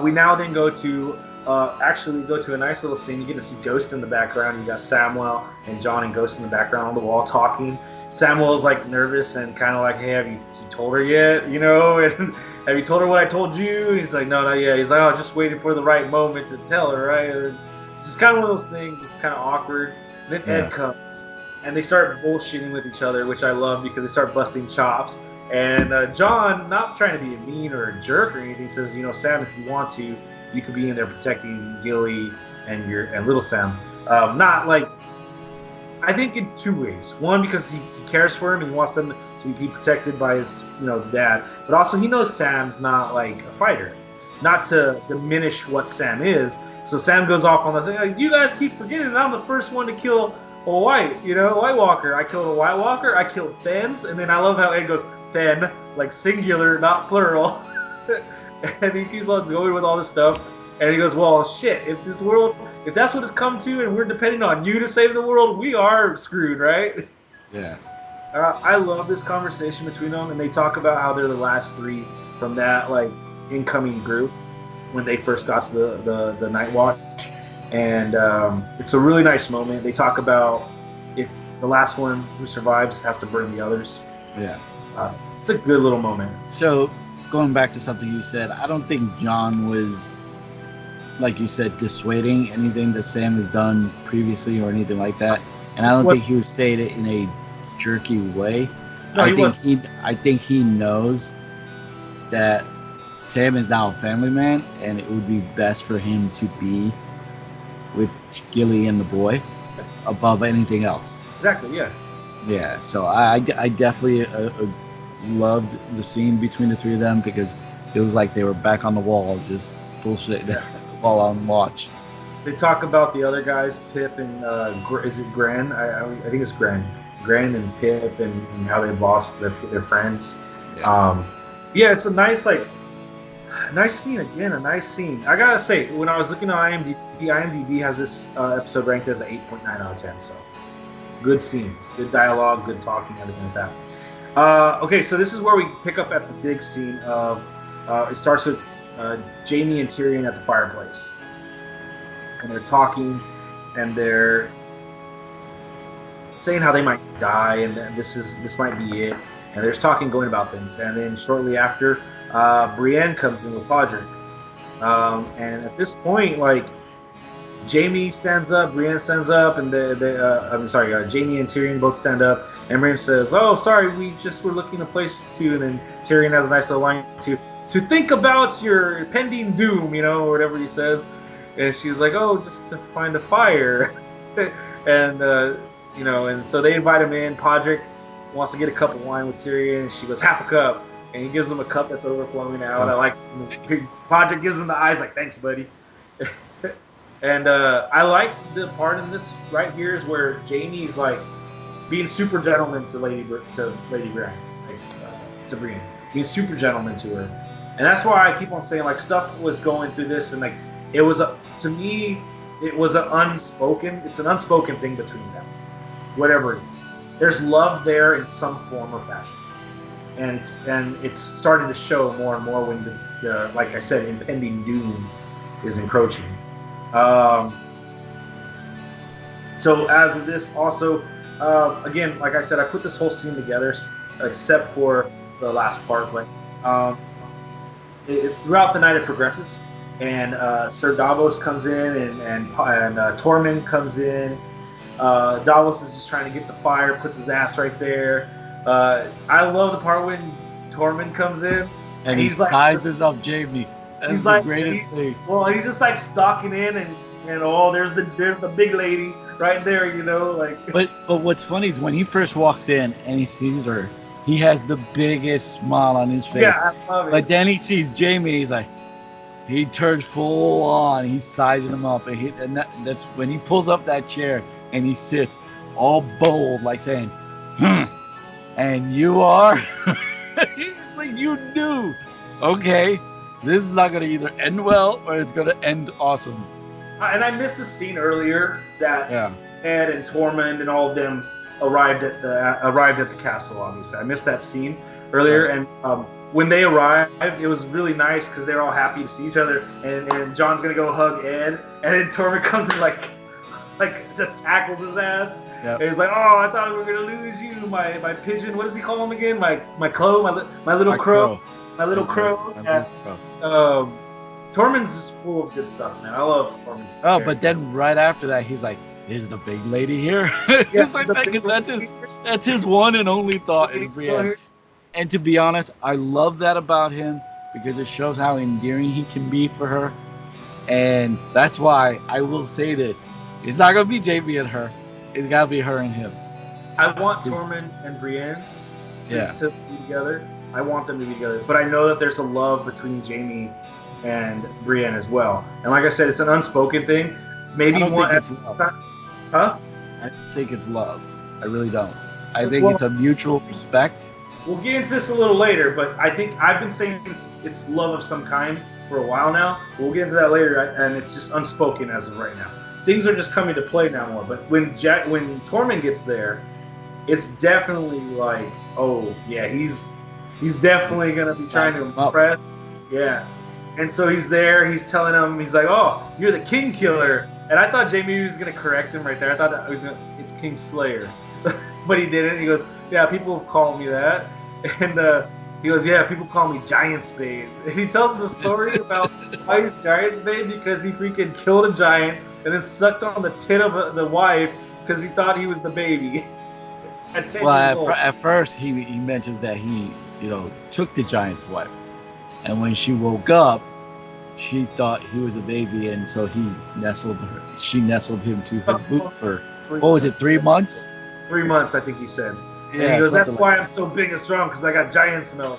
We now then go to a nice little scene. You get to see Ghost in the background. You got Samwell and Jon and Ghost in the background on the wall talking. Samuel's like nervous and kind of like, hey, have you told her yet? And have you told her what I told you? And he's like, no, not yet. He's like, oh, just waiting for the right moment to tell her, right? And it's just kind of one of those things. It's kind of awkward. And then Ed comes, and they start bullshitting with each other, which I love because they start busting chops. And Jon, not trying to be mean or a jerk or anything, says, Sam, if you want to, you could be in there protecting Gilly and Little Sam. Not like, I think in two ways. One, because he cares for him and he wants them to be protected by his, dad. But also he knows Sam's not like a fighter. Not to diminish what Sam is. So Sam goes off on the thing, like, you guys keep forgetting I'm the first one to kill a White Walker. I killed a White Walker. I killed Fens. And then I love how Ed goes, Fen, like singular, not plural. And he keeps on going with all this stuff. And he goes, well, shit, if that's what it's come to and we're depending on you to save the world, we are screwed, right? Yeah. I love this conversation between them, and they talk about how they're the last three from that, like, incoming group when they first got to the Night Watch. And it's a really nice moment. They talk about if the last one who survives has to burn the others. Yeah. It's a good little moment. So, going back to something you said, I don't think Jon was, like you said, dissuading anything that Sam has done previously or anything like that. And I don't think he was saying it in a jerky way. No, I think he knows that Sam is now a family man, and it would be best for him to be with Gilly and the boy above anything else. Exactly, yeah. Yeah, so I definitely loved the scene between the three of them because it was like they were back on the wall, just bullshit while on watch. They talk about the other guys, Pip and is it Gran? I think it's Gran. Gran and Pip and how they lost their friends. Yeah. It's a nice scene again. A nice scene. I gotta say, when I was looking at IMDb has this episode ranked as an 8.9 out of 10. So good scenes, good dialogue, good talking, everything like that. Okay, so this is where we pick up at the big scene of. It starts with Jaime and Tyrion at the fireplace, and they're talking, and they're saying how they might die, and this might be it. And they're just talking, going about things. And then shortly after, Brienne comes in with Podrick, and at this point, like, Jaime stands up, Brienne stands up, and Jaime and Tyrion both stand up. And Brienne says, "Oh, sorry, we just were looking a place to." And then Tyrion has a nice little line to think about your pending doom, or whatever he says. And she's like, "Oh, just to find a fire." And and so they invite him in. Podrick wants to get a cup of wine with Tyrion, and she goes, "Half a cup." And he gives him a cup that's overflowing out. I like Podrick gives him the eyes like, "Thanks, buddy." And I like the part in this right here is where Jaime's like being super gentleman to Lady Brienne, to Brienne, being super gentleman to her. And that's why I keep on saying, like, stuff was going through this, and like to me it was it's an unspoken thing between them, whatever it is. There's love there in some form or fashion, and it's starting to show more and more when the like I said, impending doom is encroaching. So as of this, also, again, like I said, I put this whole scene together, except for the last part. But throughout the night, it progresses, and Sir Davos comes in, and Tormund comes in. Davos is just trying to get the fire, puts his ass right there. I love the part when Tormund comes in, and he sizes up Jaime. That's the greatest thing. Well, he's just like stalking in, and and oh, there's the big lady right there, you know, like. But what's funny is when he first walks in and he sees her, he has the biggest smile on his face. Yeah, I love it. But then he sees Jaime, he's like, he turns full on. He's sizing him up, and that's when he pulls up that chair and he sits all bold, like saying, and you are. He's like, you knew. Okay, this is not gonna either end well or it's gonna end awesome. And I missed the scene earlier that Yeah. Ed and Tormund and all of them arrived at the castle. Obviously, I missed that scene earlier, and when they arrived, it was really nice because they're all happy to see each other. And John's gonna go hug Ed, and then Tormund comes and like tackles his ass. Yep. And he's like, "Oh, I thought we were gonna lose you, my pigeon. What does he call him again? My crow, my little crow, my little crow." Yeah. Tormund's just full of good stuff, man. I love Tormund's. Oh, character. but then right after that, he's like, "Is the big lady here?" Yeah, It's like that because that's his one and only thought is Brienne. And to be honest, I love that about him because it shows how endearing he can be for her. And that's why I will say this: it's not gonna be Jaime and her; it's gotta be her and him. I want Tormund and Brienne to be together. I want them to be together, but I know that there's a love between Jaime and Brienne as well. And like I said, it's an unspoken thing. Maybe one at time. Huh? I think it's love. I really don't. I think it's a mutual respect. We'll get into this a little later, but I think I've been saying it's love of some kind for a while now. We'll get into that later, and it's just unspoken as of right now. Things are just coming to play now more. But when Tormund gets there, it's definitely like, oh yeah, he's definitely gonna be trying to impress. Yeah. And so he's there, he's telling him, he's like, "Oh, you're the king killer." And I thought Jaime was going to correct him right there. I thought that it's King Slayer. But he didn't. He goes, "Yeah, people have called me that." And he goes, "Yeah, people call me Giant's Bane." And he tells him the story about why he's Giant's Bane because he freaking killed a giant and then sucked on the tit of the wife because he thought he was the baby. At first, he mentions that he, took the giant's wife. And when she woke up, she thought he was a baby, and so she nestled him to her boot for, what was it, 3 months? 3 months, I think he said. And yeah, he goes, "That's why I'm so big and strong, because I got giant's milk."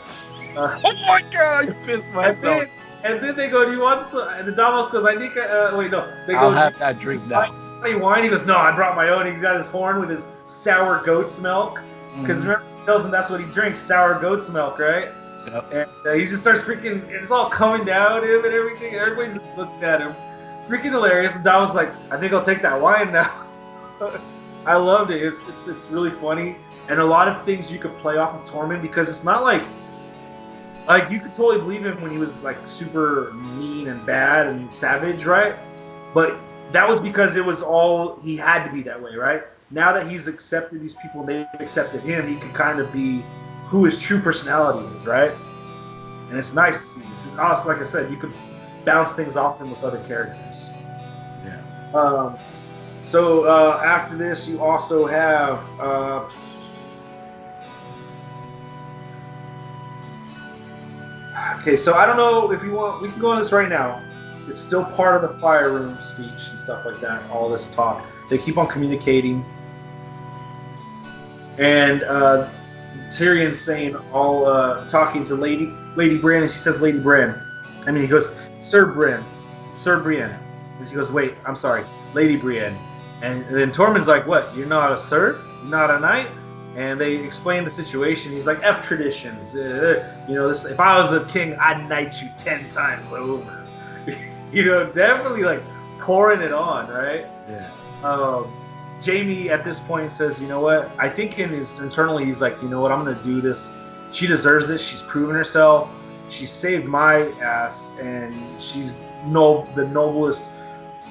Oh my God, I pissed myself. And then they go, "Do you want some?" And the Davos goes, "I think, wait, no." They go, "I'll have that drink now." Wine? He goes, "No, I brought my own." He's got his horn with his sour goat's milk. Because remember, he tells him that's what he drinks, sour goat's milk, right? Yep. And he just starts freaking, it's all coming down him and everything. Everybody's just looking at him. Freaking hilarious. And Davos like, "I think I'll take that wine now." I loved it. It's really funny. And a lot of things you could play off of Tormund because it's not like you could totally believe him when he was like super mean and bad and savage, right? But that was because it was all, he had to be that way, right? Now that he's accepted these people and they've accepted him, he can kind of be who his true personality is, right? And it's nice to see. This is awesome. Like I said, you could bounce things off him with other characters. Yeah. So after this, you also have okay. So I don't know if you want. We can go on this right now. It's still part of the fire room speech and stuff like that. All this talk. They keep on communicating, and Tyrion's saying talking to Lady Brienne, and she says Lady Brienne. I mean, he goes, Sir Brienne. And she goes, "Wait, I'm sorry, Lady Brienne." And then Tormund's like, "What? You're not a sir? You're not a knight?" And they explain the situation. He's like, "F traditions. This. If I was a king, I'd knight you 10 times over." Definitely like pouring it on, right? Yeah. Jaime at this point says, "You know what? I think internally he's like, you know what? I'm gonna do this. She deserves this. She's proven herself. She saved my ass, and she's the noblest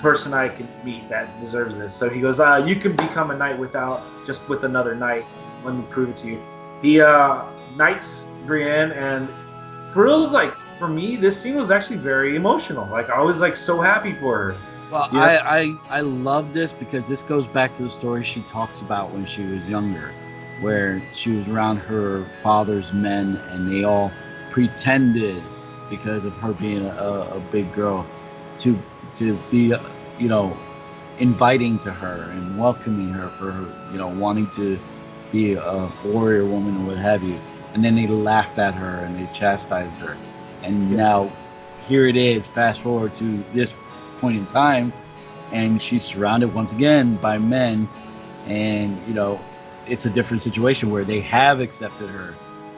person I can meet that deserves this." So he goes, "You can become a knight with another knight. Let me prove it to you." He knights Brienne, and for me, this scene was actually very emotional. Like I was like so happy for her. Well, I love this because this goes back to the story she talks about when she was younger, where she was around her father's men, and they all pretended, because of her being a big girl, to be you know, inviting to her and welcoming her for wanting to be a warrior woman or what have you. And then they laughed at her and they chastised her. And now here it is, fast forward to this point in time, and she's surrounded once again by men, and it's a different situation where they have accepted her,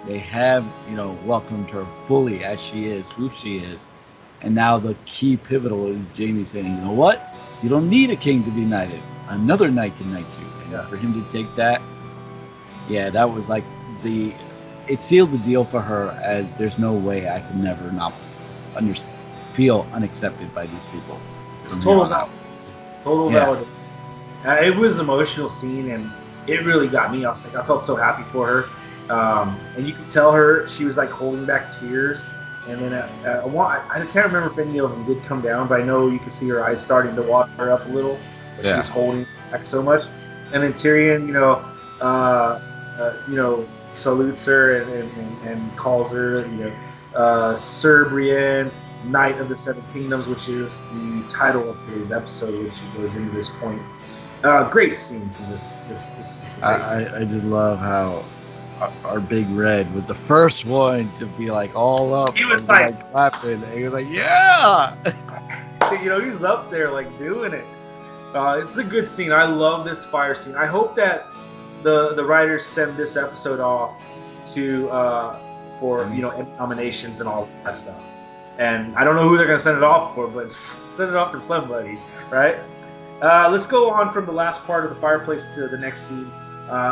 they have welcomed her fully as she is, who she is. And now the key pivotal is Jaime saying, you know what, you don't need a king to be knighted, another knight can knight you. And for him to take that, that was like it sealed the deal for her, as there's no way I could never not feel unaccepted by these people. It's total valid. It was an emotional scene, and it really got me. I felt so happy for her, and you could tell her she was like holding back tears. And then I can't remember if any of them did come down, but I know you could see her eyes starting to water up a little. But she was holding back so much, and then Tyrion, salutes her and calls her, Sir Brienne, Knight of the Seven Kingdoms, which is the title of today's episode, which goes into this point. Great scene from this. I just love how our Big Red was the first one to be like all up. He was like clapping. He was like, yeah. He was up there like doing it. It's a good scene. I love this fire scene. I hope that the writers send this episode off to for Emmy nominations and all that stuff. And I don't know who they're gonna send it off for, but send it off for somebody, right? Let's go on from the last part of the fireplace to the next scene,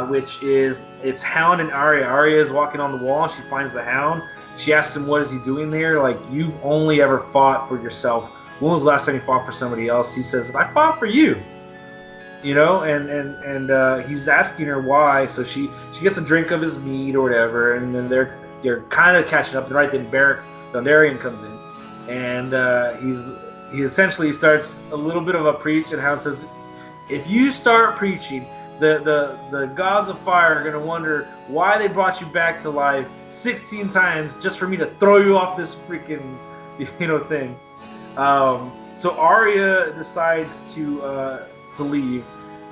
which is it's Hound and Arya. Arya is walking on the wall. She finds the Hound. She asks him, "What is he doing there? Like, you've only ever fought for yourself. When was the last time you fought for somebody else?" He says, "I fought for you." And he's asking her why. So she gets a drink of his mead or whatever, and then they're kind of catching up. And right then, Beric Dondarrion comes in, and he essentially starts a little bit of a preach. And Hound says, "If you start preaching, the gods of fire are gonna wonder why they brought you back to life 16 times just for me to throw you off this freaking thing." So Arya decides to leave,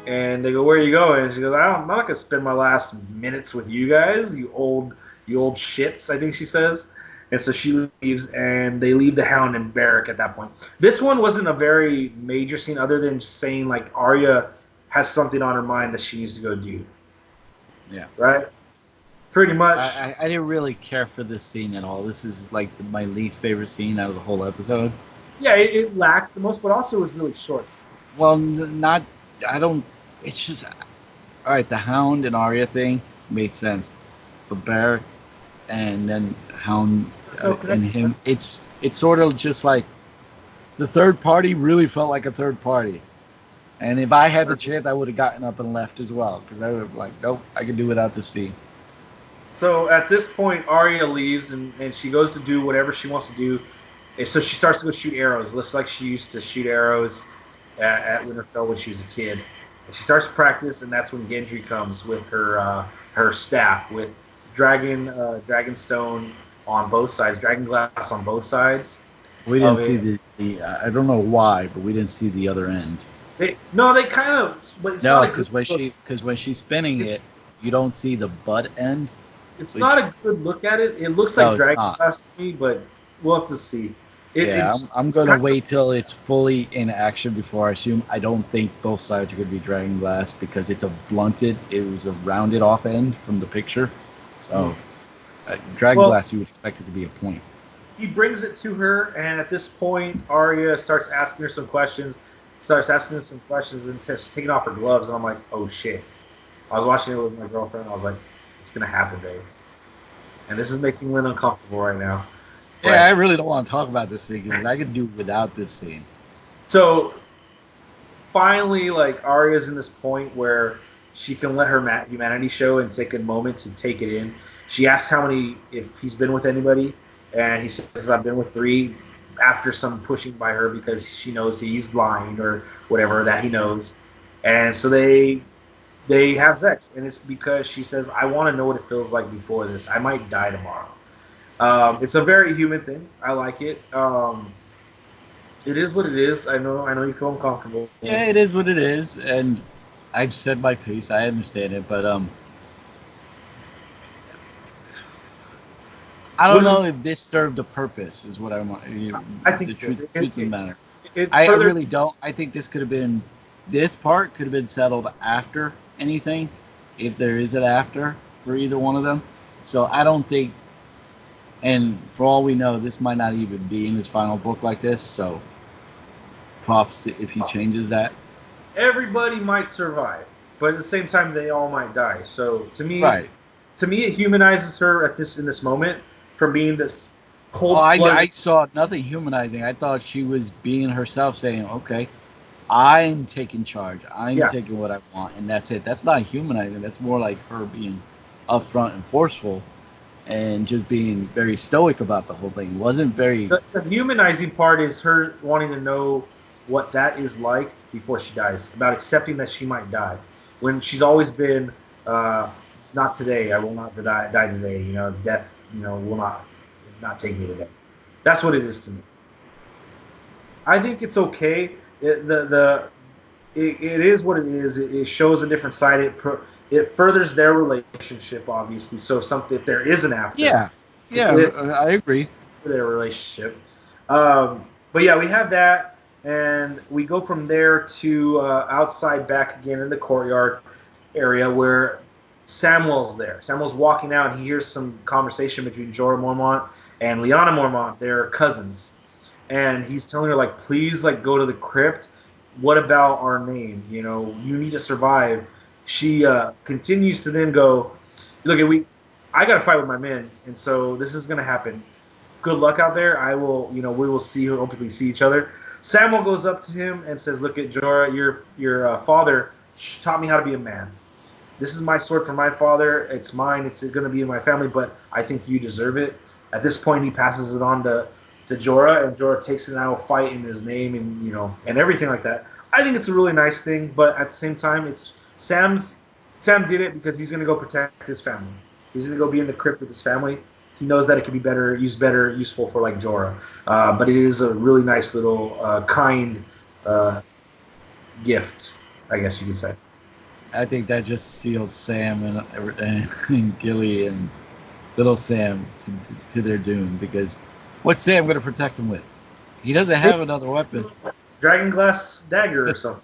and they go, "Where are you going?" And she goes, I'm not gonna spend my last minutes with you guys, you old shits," I think she says. And so she leaves, and they leave the Hound and Beric at that point. This one wasn't a very major scene, other than just saying like Arya has something on her mind that she needs to go do. Yeah. Right? Pretty much. I didn't really care for this scene at all. This is like my least favorite scene out of the whole episode. Yeah, it lacked the most, but also was really short. Well, it's just, all right, the Hound and Arya thing made sense. But Beric and then Hound and him, it's sort of just like the third party really felt like a third party. And if I had the chance, I would have gotten up and left as well, because I would have like, nope, I can do without this scene. So at this point, Arya leaves, and she goes to do whatever she wants to do. And so she starts to go shoot arrows. Looks like she used to shoot arrows at Winterfell when she was a kid. And she starts to practice, and that's when Gendry comes with her staff, with dragon stone on both sides, dragon glass on both sides. We didn't see the I don't know why, but we didn't see the other end. They kind of. No, because when she's spinning it, you don't see the butt end. It's not a good look at it. It looks like dragon glass to me, but we'll have to see. I'm going to wait till it's fully in action before I assume. I don't think both sides are going to be dragon glass, because it was a rounded off end from the picture. So dragon glass, you would expect it to be a point. He brings it to her, and at this point, Arya starts asking her some questions. And she's taking off her gloves, and I'm like, oh shit. I was watching it with my girlfriend, and I was like, it's going to happen, babe. And this is making Lynn uncomfortable right now. Yeah, I really don't want to talk about this scene, because I could do without this scene. So finally, like, Arya's in this point where she can let her humanity show and take a moment to take it in. She asks if he's been with anybody, and he says, I've been with 3, after some pushing by her, because she knows he's blind or whatever that he knows. And so they have sex, and it's because she says, I want to know what it feels like before this. I might die tomorrow. It's a very human thing. I like it. It is what it is. I know you feel uncomfortable. Yeah, it is what it is, and I've said my piece. I understand it, but I What don't is know if this served a purpose. Is what I want. I think The it is. truth of the matter. It I further. really don't. I think this could have been. This part could have been settled after anything, if there is an after for either one of them. So I don't think. And for all we know, this might not even be in his final book like this. So props if he changes that. Everybody might survive, but at the same time, they all might die. So Right. to me, it humanizes her at this in this moment from being this Oh, I cold-blooded. saw nothing humanizing. I thought she was being herself, saying, "Okay, I'm taking charge. I'm Yeah, taking what I want, and that's it." That's not humanizing. That's more like her being upfront and forceful, and just being very stoic about the whole thing. It wasn't very. the humanizing part is her wanting to know what that is like before she dies, about accepting that she might die. When she's always been, uh, not today. I will not die today. Death. Will not take me today. That's what it is to me. I think it's okay. It is what it is. It shows a different side. It furthers their relationship, obviously. So something if there is an after, Yeah, yeah, if I agree. their relationship. But yeah, we have that, and we go from there to outside back again in the courtyard area where Samuel's there. Samuel's walking out, and he hears some conversation between Jorah Mormont and Lyanna Mormont. They're cousins, and he's telling her like, please, like, go to the crypt. What about our name? You need to survive. She continues to then go, look, I got to fight with my men, and so this is gonna happen. Good luck out there. We will hopefully see each other. Samuel goes up to him and says, look at Jorah, your father taught me how to be a man. This is my sword from my father. It's mine. It's going to be in my family, but I think you deserve it. At this point, he passes it on to Jorah, and Jorah takes it and I will fight in his name, and and everything like that. I think it's a really nice thing, but at the same time, it's Sam did it because he's going to go protect his family. He's going to go be in the crypt with his family. He knows that it could be useful for like Jorah. But it is a really nice little kind uh, gift, I guess you could say. I think that just sealed Sam and Gilly and little Sam to their doom because what's Sam going to protect him with? He doesn't Maybe have another weapon. dragon glass dagger or something.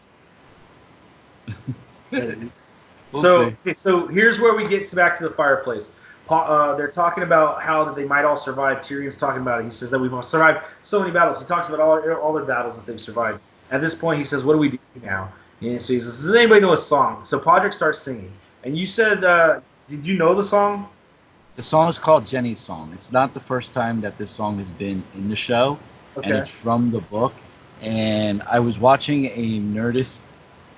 We'll see. So here's where we get back to the fireplace. They're talking about how that they might all survive. Tyrion's talking about it. He says that we must survive so many battles. He talks about all their battles that they've survived. At this point, he says, "What do we do now?" And so he says, "Does anybody know a song?" So Podrick starts singing, and you said, "Did you know the song?" The song is called Jenny's Song. It's not the first time that this song has been in the show, and Okay. it's from the book. And I was watching a Nerdist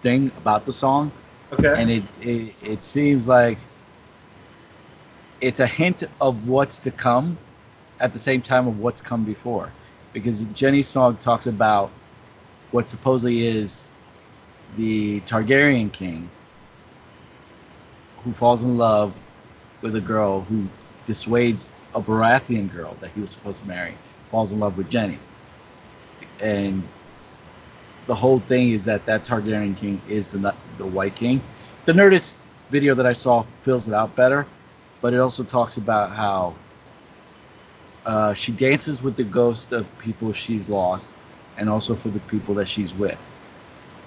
thing about the song, Okay. and it seems like it's a hint of what's to come at the same time of what's come before. Because Jenny's song talks about what supposedly is the Targaryen king who falls in love with a girl who dissuades a Baratheon girl that he was supposed to marry, falls in love with Jenny. And the whole thing is that Targaryen king is the White King. The Nerdist video that I saw fills it out better, but it also talks about how she dances with the ghost of people she's lost, and also for the people that she's with.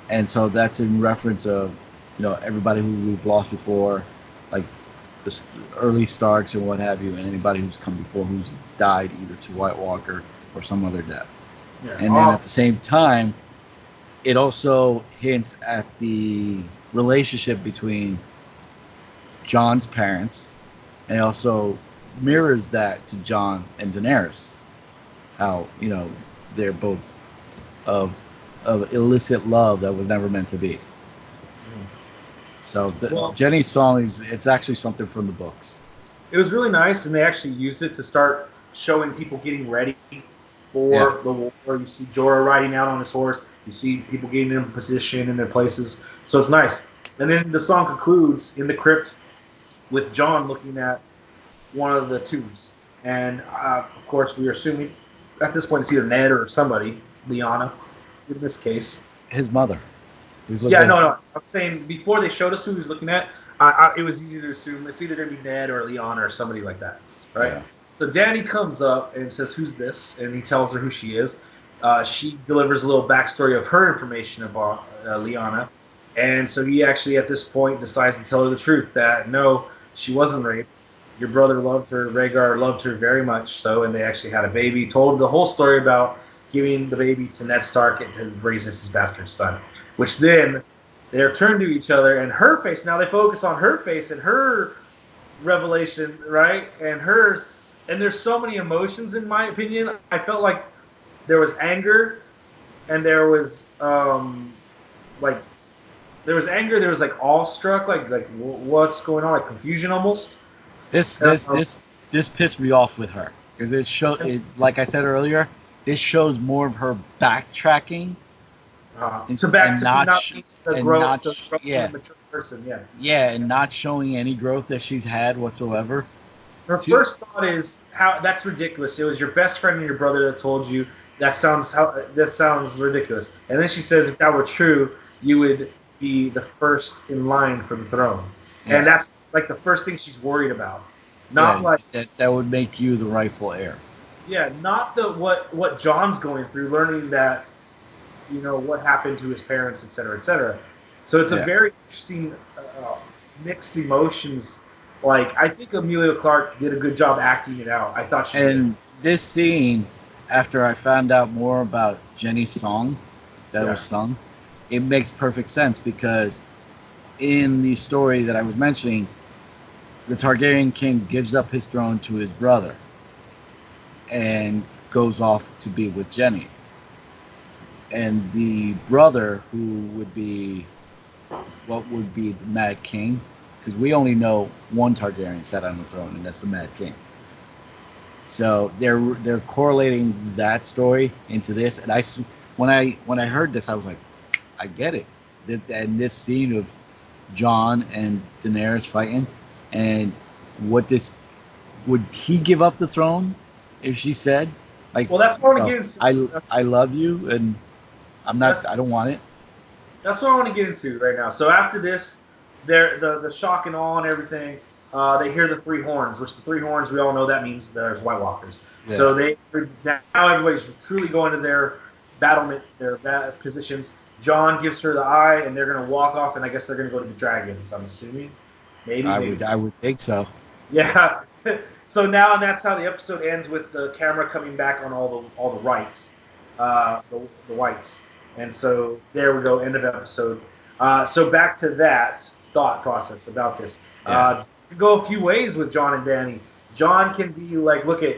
And so that's in reference of everybody who we've lost before, like the early Starks and what have you, and anybody who's come before who's died either to White Walker or some other death. Yeah. And then at the same time, it also hints at the relationship between John's parents, and also mirrors that to John and Daenerys. How they're both of illicit love that was never meant to be. So Well, Jenny's song is it's actually something from the books. it was really nice, and they actually used it to start showing people getting ready Yeah, for the war. You see Jorah riding out on his horse. You see people getting in position in their places. So it's nice. And then the song concludes in the crypt with John looking at one of the tombs. And of course, we are assuming at this point it's either Ned or somebody. Lyanna in this case. His mother. He was looking Yeah, at his. no. I'm saying before they showed us who he was looking at, it was easy to assume it's either going to be Ned or Lyanna or somebody like that, right? Yeah. So Danny comes up and says, "Who's this?" And he tells her who she is. She delivers a little backstory of her information about Lyanna, and so he actually at this point decides to tell her the truth that no, she wasn't raped. Your brother loved her. Rhaegar loved her very much so, and they actually had a baby. Told the whole story about giving the baby to Ned Stark and raises his bastard son, which then they're turned to each other and her face. Now they focus on her face and her revelation, right? And hers. And there's so many emotions in my opinion. I felt like there was anger and there was like there was anger, there was like awestruck, like what's going on, like confusion almost. This Um, this this this pissed me off with her because like I said earlier, this shows more of her backtracking so back and to not being the growth and the yeah, mature person, yeah. yeah, and not showing any growth that she's had whatsoever. Her To first thought is how that's ridiculous. It was your best friend and your brother that told you that sounds ridiculous. And then she says, if that were true, you would be the first in line for the throne. And yeah, that's like the first thing she's worried about. Not yeah, like that would make you the rightful heir. yeah, not the what John's going through, learning that what happened to his parents, et cetera, et cetera. So it's a Yeah, very interesting mixed emotions. Like I think Amelia Clark did a good job acting it out. I thought she did. and this scene, after I found out more about Jenny's song that was Yeah. sung, it makes perfect sense because in the story that I was mentioning, the Targaryen king gives up his throne to his brother and goes off to be with Jenny. And the brother, who would be what would be the Mad King, because we only know one Targaryen sat on the throne, and that's the Mad King. So they're correlating that story into this, and when I heard this, I was like, I get it. And this scene of Jon and Daenerys fighting, and what this would he give up the throne if she said, like, Well, that's what I want to no, get into. I love you and That's I don't want it. that's what I want to get into right now. So after this, the shock and awe and everything. They hear the three horns, which the three horns we all know that means there's White Walkers. Yeah, So now everybody's truly going to their battlement, their positions. John gives her the eye, and they're gonna walk off, and I guess they're gonna go to the dragons. I'm assuming, maybe. I would think so. Yeah. So now, and that's how the episode ends with the camera coming back on all the rights, the whites, and so there we go, end of episode. So back to that thought process about this. Yeah, Can go a few ways with John and Danny. John can be like, look at,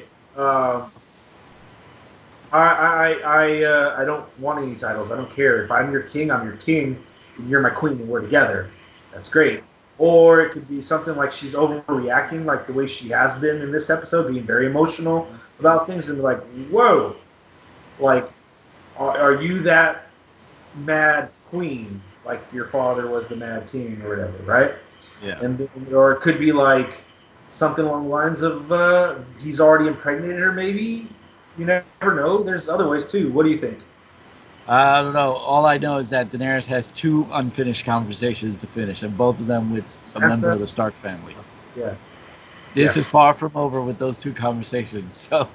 I don't want any titles. I don't care if I'm your king. I'm your king. And you're my queen, and we're together. That's great. Or it could be something like she's overreacting, like the way she has been in this episode, being very emotional about things, and like, whoa, like, are you that mad queen, like your father was the mad king or whatever, right? yeah. And then, or it could be like something along the lines of he's already impregnated her, maybe. You never know. There's other ways too. What do you think? I don't know. All I know is that Daenerys has two unfinished conversations to finish, and both of them with a member of the Stark family. Yeah. This is Yes. far from over with those two conversations. So,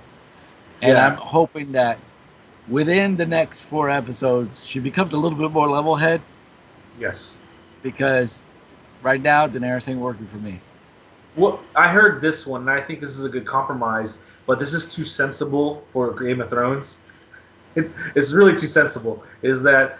and I'm Yeah. hoping that within the next 4 episodes, she becomes a little bit more level head Yes. because right now Daenerys ain't working for me. Well, I heard this one, and I think this is a good compromise. But this is too sensible for Game of Thrones. It's really too sensible. Is that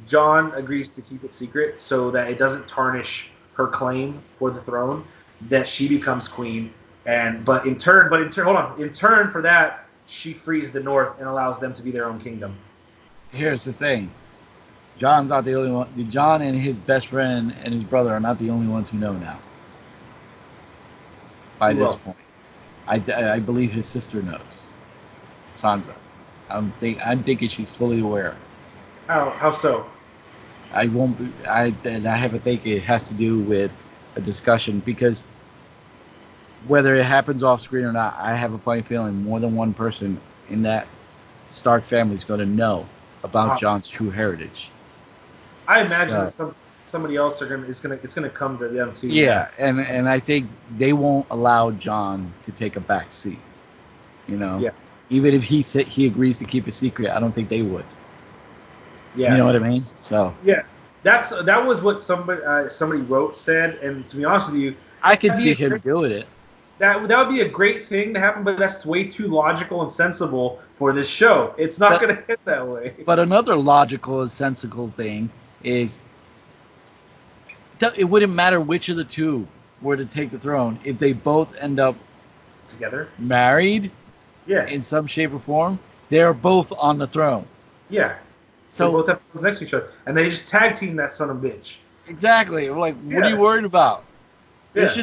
John agrees to keep it secret so that it doesn't tarnish her claim for the throne, that she becomes queen, and hold on, in turn for that, she frees the North and allows them to be their own kingdom. Here's the thing: John's not the only one. John and his best friend and his brother are not the only ones who know now. By Who this else? point, I believe his sister knows. Sansa. I'm thinking she's fully aware. How so? I won't. I have a think it has to do with a discussion because whether it happens off screen or not, I have a funny feeling more than one person in that Stark family is going to know about Uh, John's true heritage. I imagine So that somebody else it's gonna come to them too. Yeah. yeah, and I think they won't allow John to take a back seat. You know, Yeah. even if he said he agrees to keep a secret, I don't think they would. You know Yeah. what I mean? So Yeah. That was what somebody wrote said, and to be honest with you, I that'd could be see a him great, doing it. that would be a great thing to happen, but that's way too logical and sensible for this show. It's not But gonna hit that way. but another logical and sensible thing is it wouldn't matter which of the two were to take the throne if they both end up Together. married Yeah. in some shape or form. They're both on the throne. Yeah. They So both have phones next to each other, and they just tag team that son of a bitch. exactly, I'm like, what are you Yeah. worried about? Yeah. This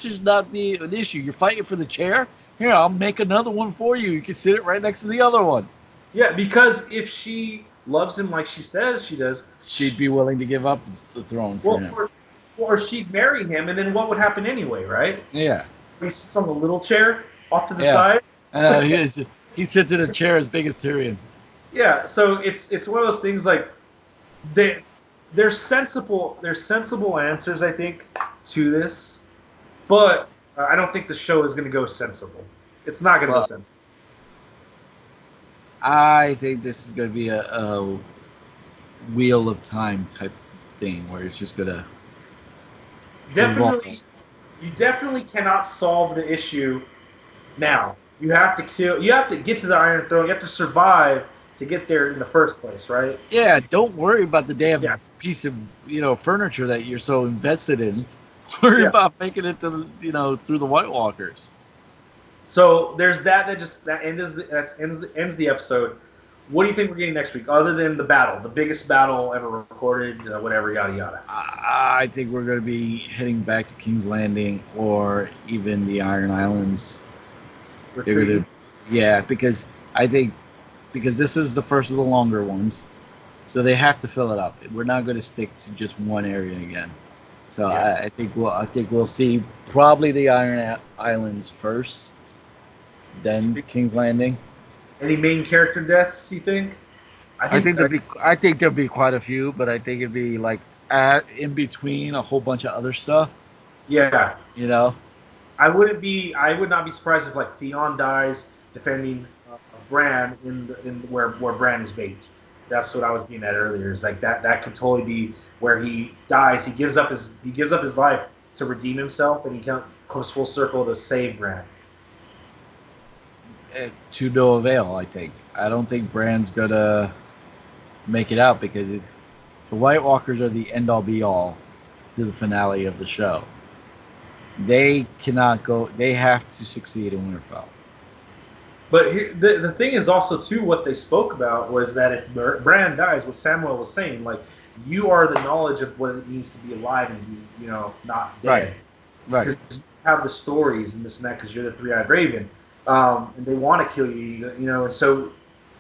should not be an issue. You're fighting for the chair. Here, I'll make another one for you. You can sit it right next to the other one. Yeah. Because if she loves him like she says she does, She'd be willing to give up the throne for well, him. or she'd marry him, and then what would happen anyway, right? Yeah, He sits on the little chair off to the yeah. side. He sits in a chair as big as Tyrion. Yeah, so it's one of those things like they there's sensible answers I think to this, but I don't think the show is going to go sensible. It's not going to go Well, sensible. I think this is going to be a wheel of time type thing where it's just going to evolve. Definitely, you definitely cannot solve the issue now. You have to kill. You have to get to the Iron Throne. You have to survive to get there in the first place, right? Yeah, don't worry about the Yeah, damn piece of furniture that you're so invested in. Worry yeah. about making it to through the White Walkers. So there's that. That ends the episode. What do you think we're getting next week, other than the battle, the biggest battle ever recorded, whatever, yada yada? I think we're going to be heading back to King's Landing or even the Iron Islands. They're going Retreating. to, yeah, because I think because this is the first of the longer ones, so they have to fill it up. We're not going to stick to just one area again. So Yeah. I think we'll see probably the Iron Islands first, then King's Landing. Any main character deaths? You think? I think. I think there'll be quite a few, but I think it'd be like in between a whole bunch of other stuff. Yeah. You know, I wouldn't be. I would not be surprised if like Theon dies defending Bran in where Bran is bait. That's what I was getting at earlier. Is like that could totally be where he dies. He gives up his life to redeem himself, and he comes full circle to save Bran. to no avail. I don't think Bran's gonna make it out because if the White Walkers are the end all be all to the finale of the show, they cannot go. They have to succeed in Winterfell. But here, the thing is also too what they spoke about was that if Bran dies, what Samuel was saying, like you are the knowledge of what it means to be alive and be not Right, dead right. because you have the stories and this and that because you're the three-eyed raven, and they want to kill you, and so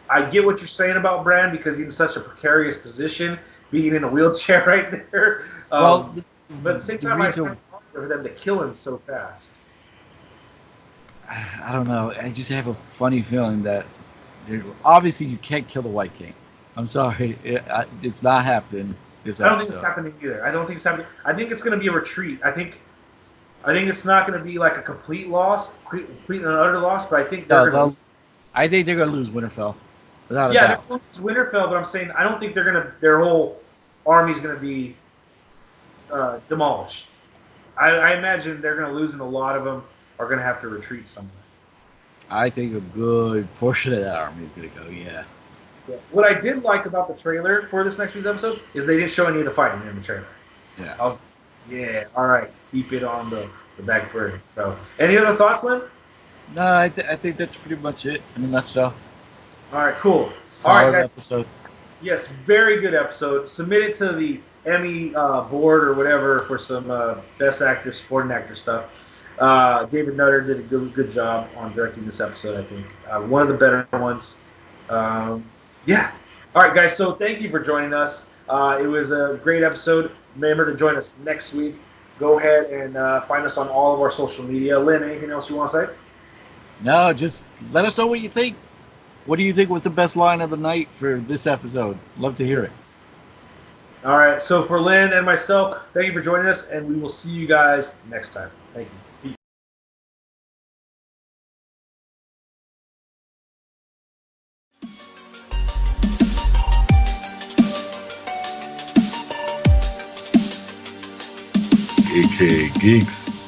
I get what you're saying about Bran because he's in such a precarious position, being in a wheelchair right there. Well, But at the same the time, I reason find it hard for them to kill him so fast. I don't know. I just have a funny feeling that obviously you can't kill the White King. I'm sorry, it's not happening this I don't think it's episode. happening either. I don't think it's happening. I think it's going to be a retreat. I think it's not going to be like a complete loss, complete and utter loss. But I think they're No, going to. I think they're gonna lose Winterfell, without a Yeah, they're doubt. going to lose Winterfell, but I'm saying I don't think they're going to. Their whole army's going to be demolished. I imagine they're going to lose, and a lot of them are going to have to retreat somewhere. I think a good portion of that army is gonna go. Yeah. Yeah. What I did like about the trailer for this next week's episode is they didn't show any of the fighting in the trailer. Yeah. I was, yeah, all right, keep it on the back burner. So, any other thoughts, Lynn? No, I think that's pretty much it in a nutshell. All right, cool. All right, Solid guys. episode. Yes, very good episode. Submit it to the Emmy board or whatever for some Best Actor, Supporting Actor stuff. David Nutter did a good job on directing this episode, I think. One of the better ones. Yeah. All right, guys. So thank you for joining us. It was a great episode. Remember to join us next week. Go ahead and find us on all of our social media. Lynn, anything else you want to say? No, just let us know what you think. What do you think was the best line of the night for this episode? Love to hear it. All right. So for Lynn and myself, thank you for joining us, and we will see you guys next time. Thank you. Peace. aka Geeks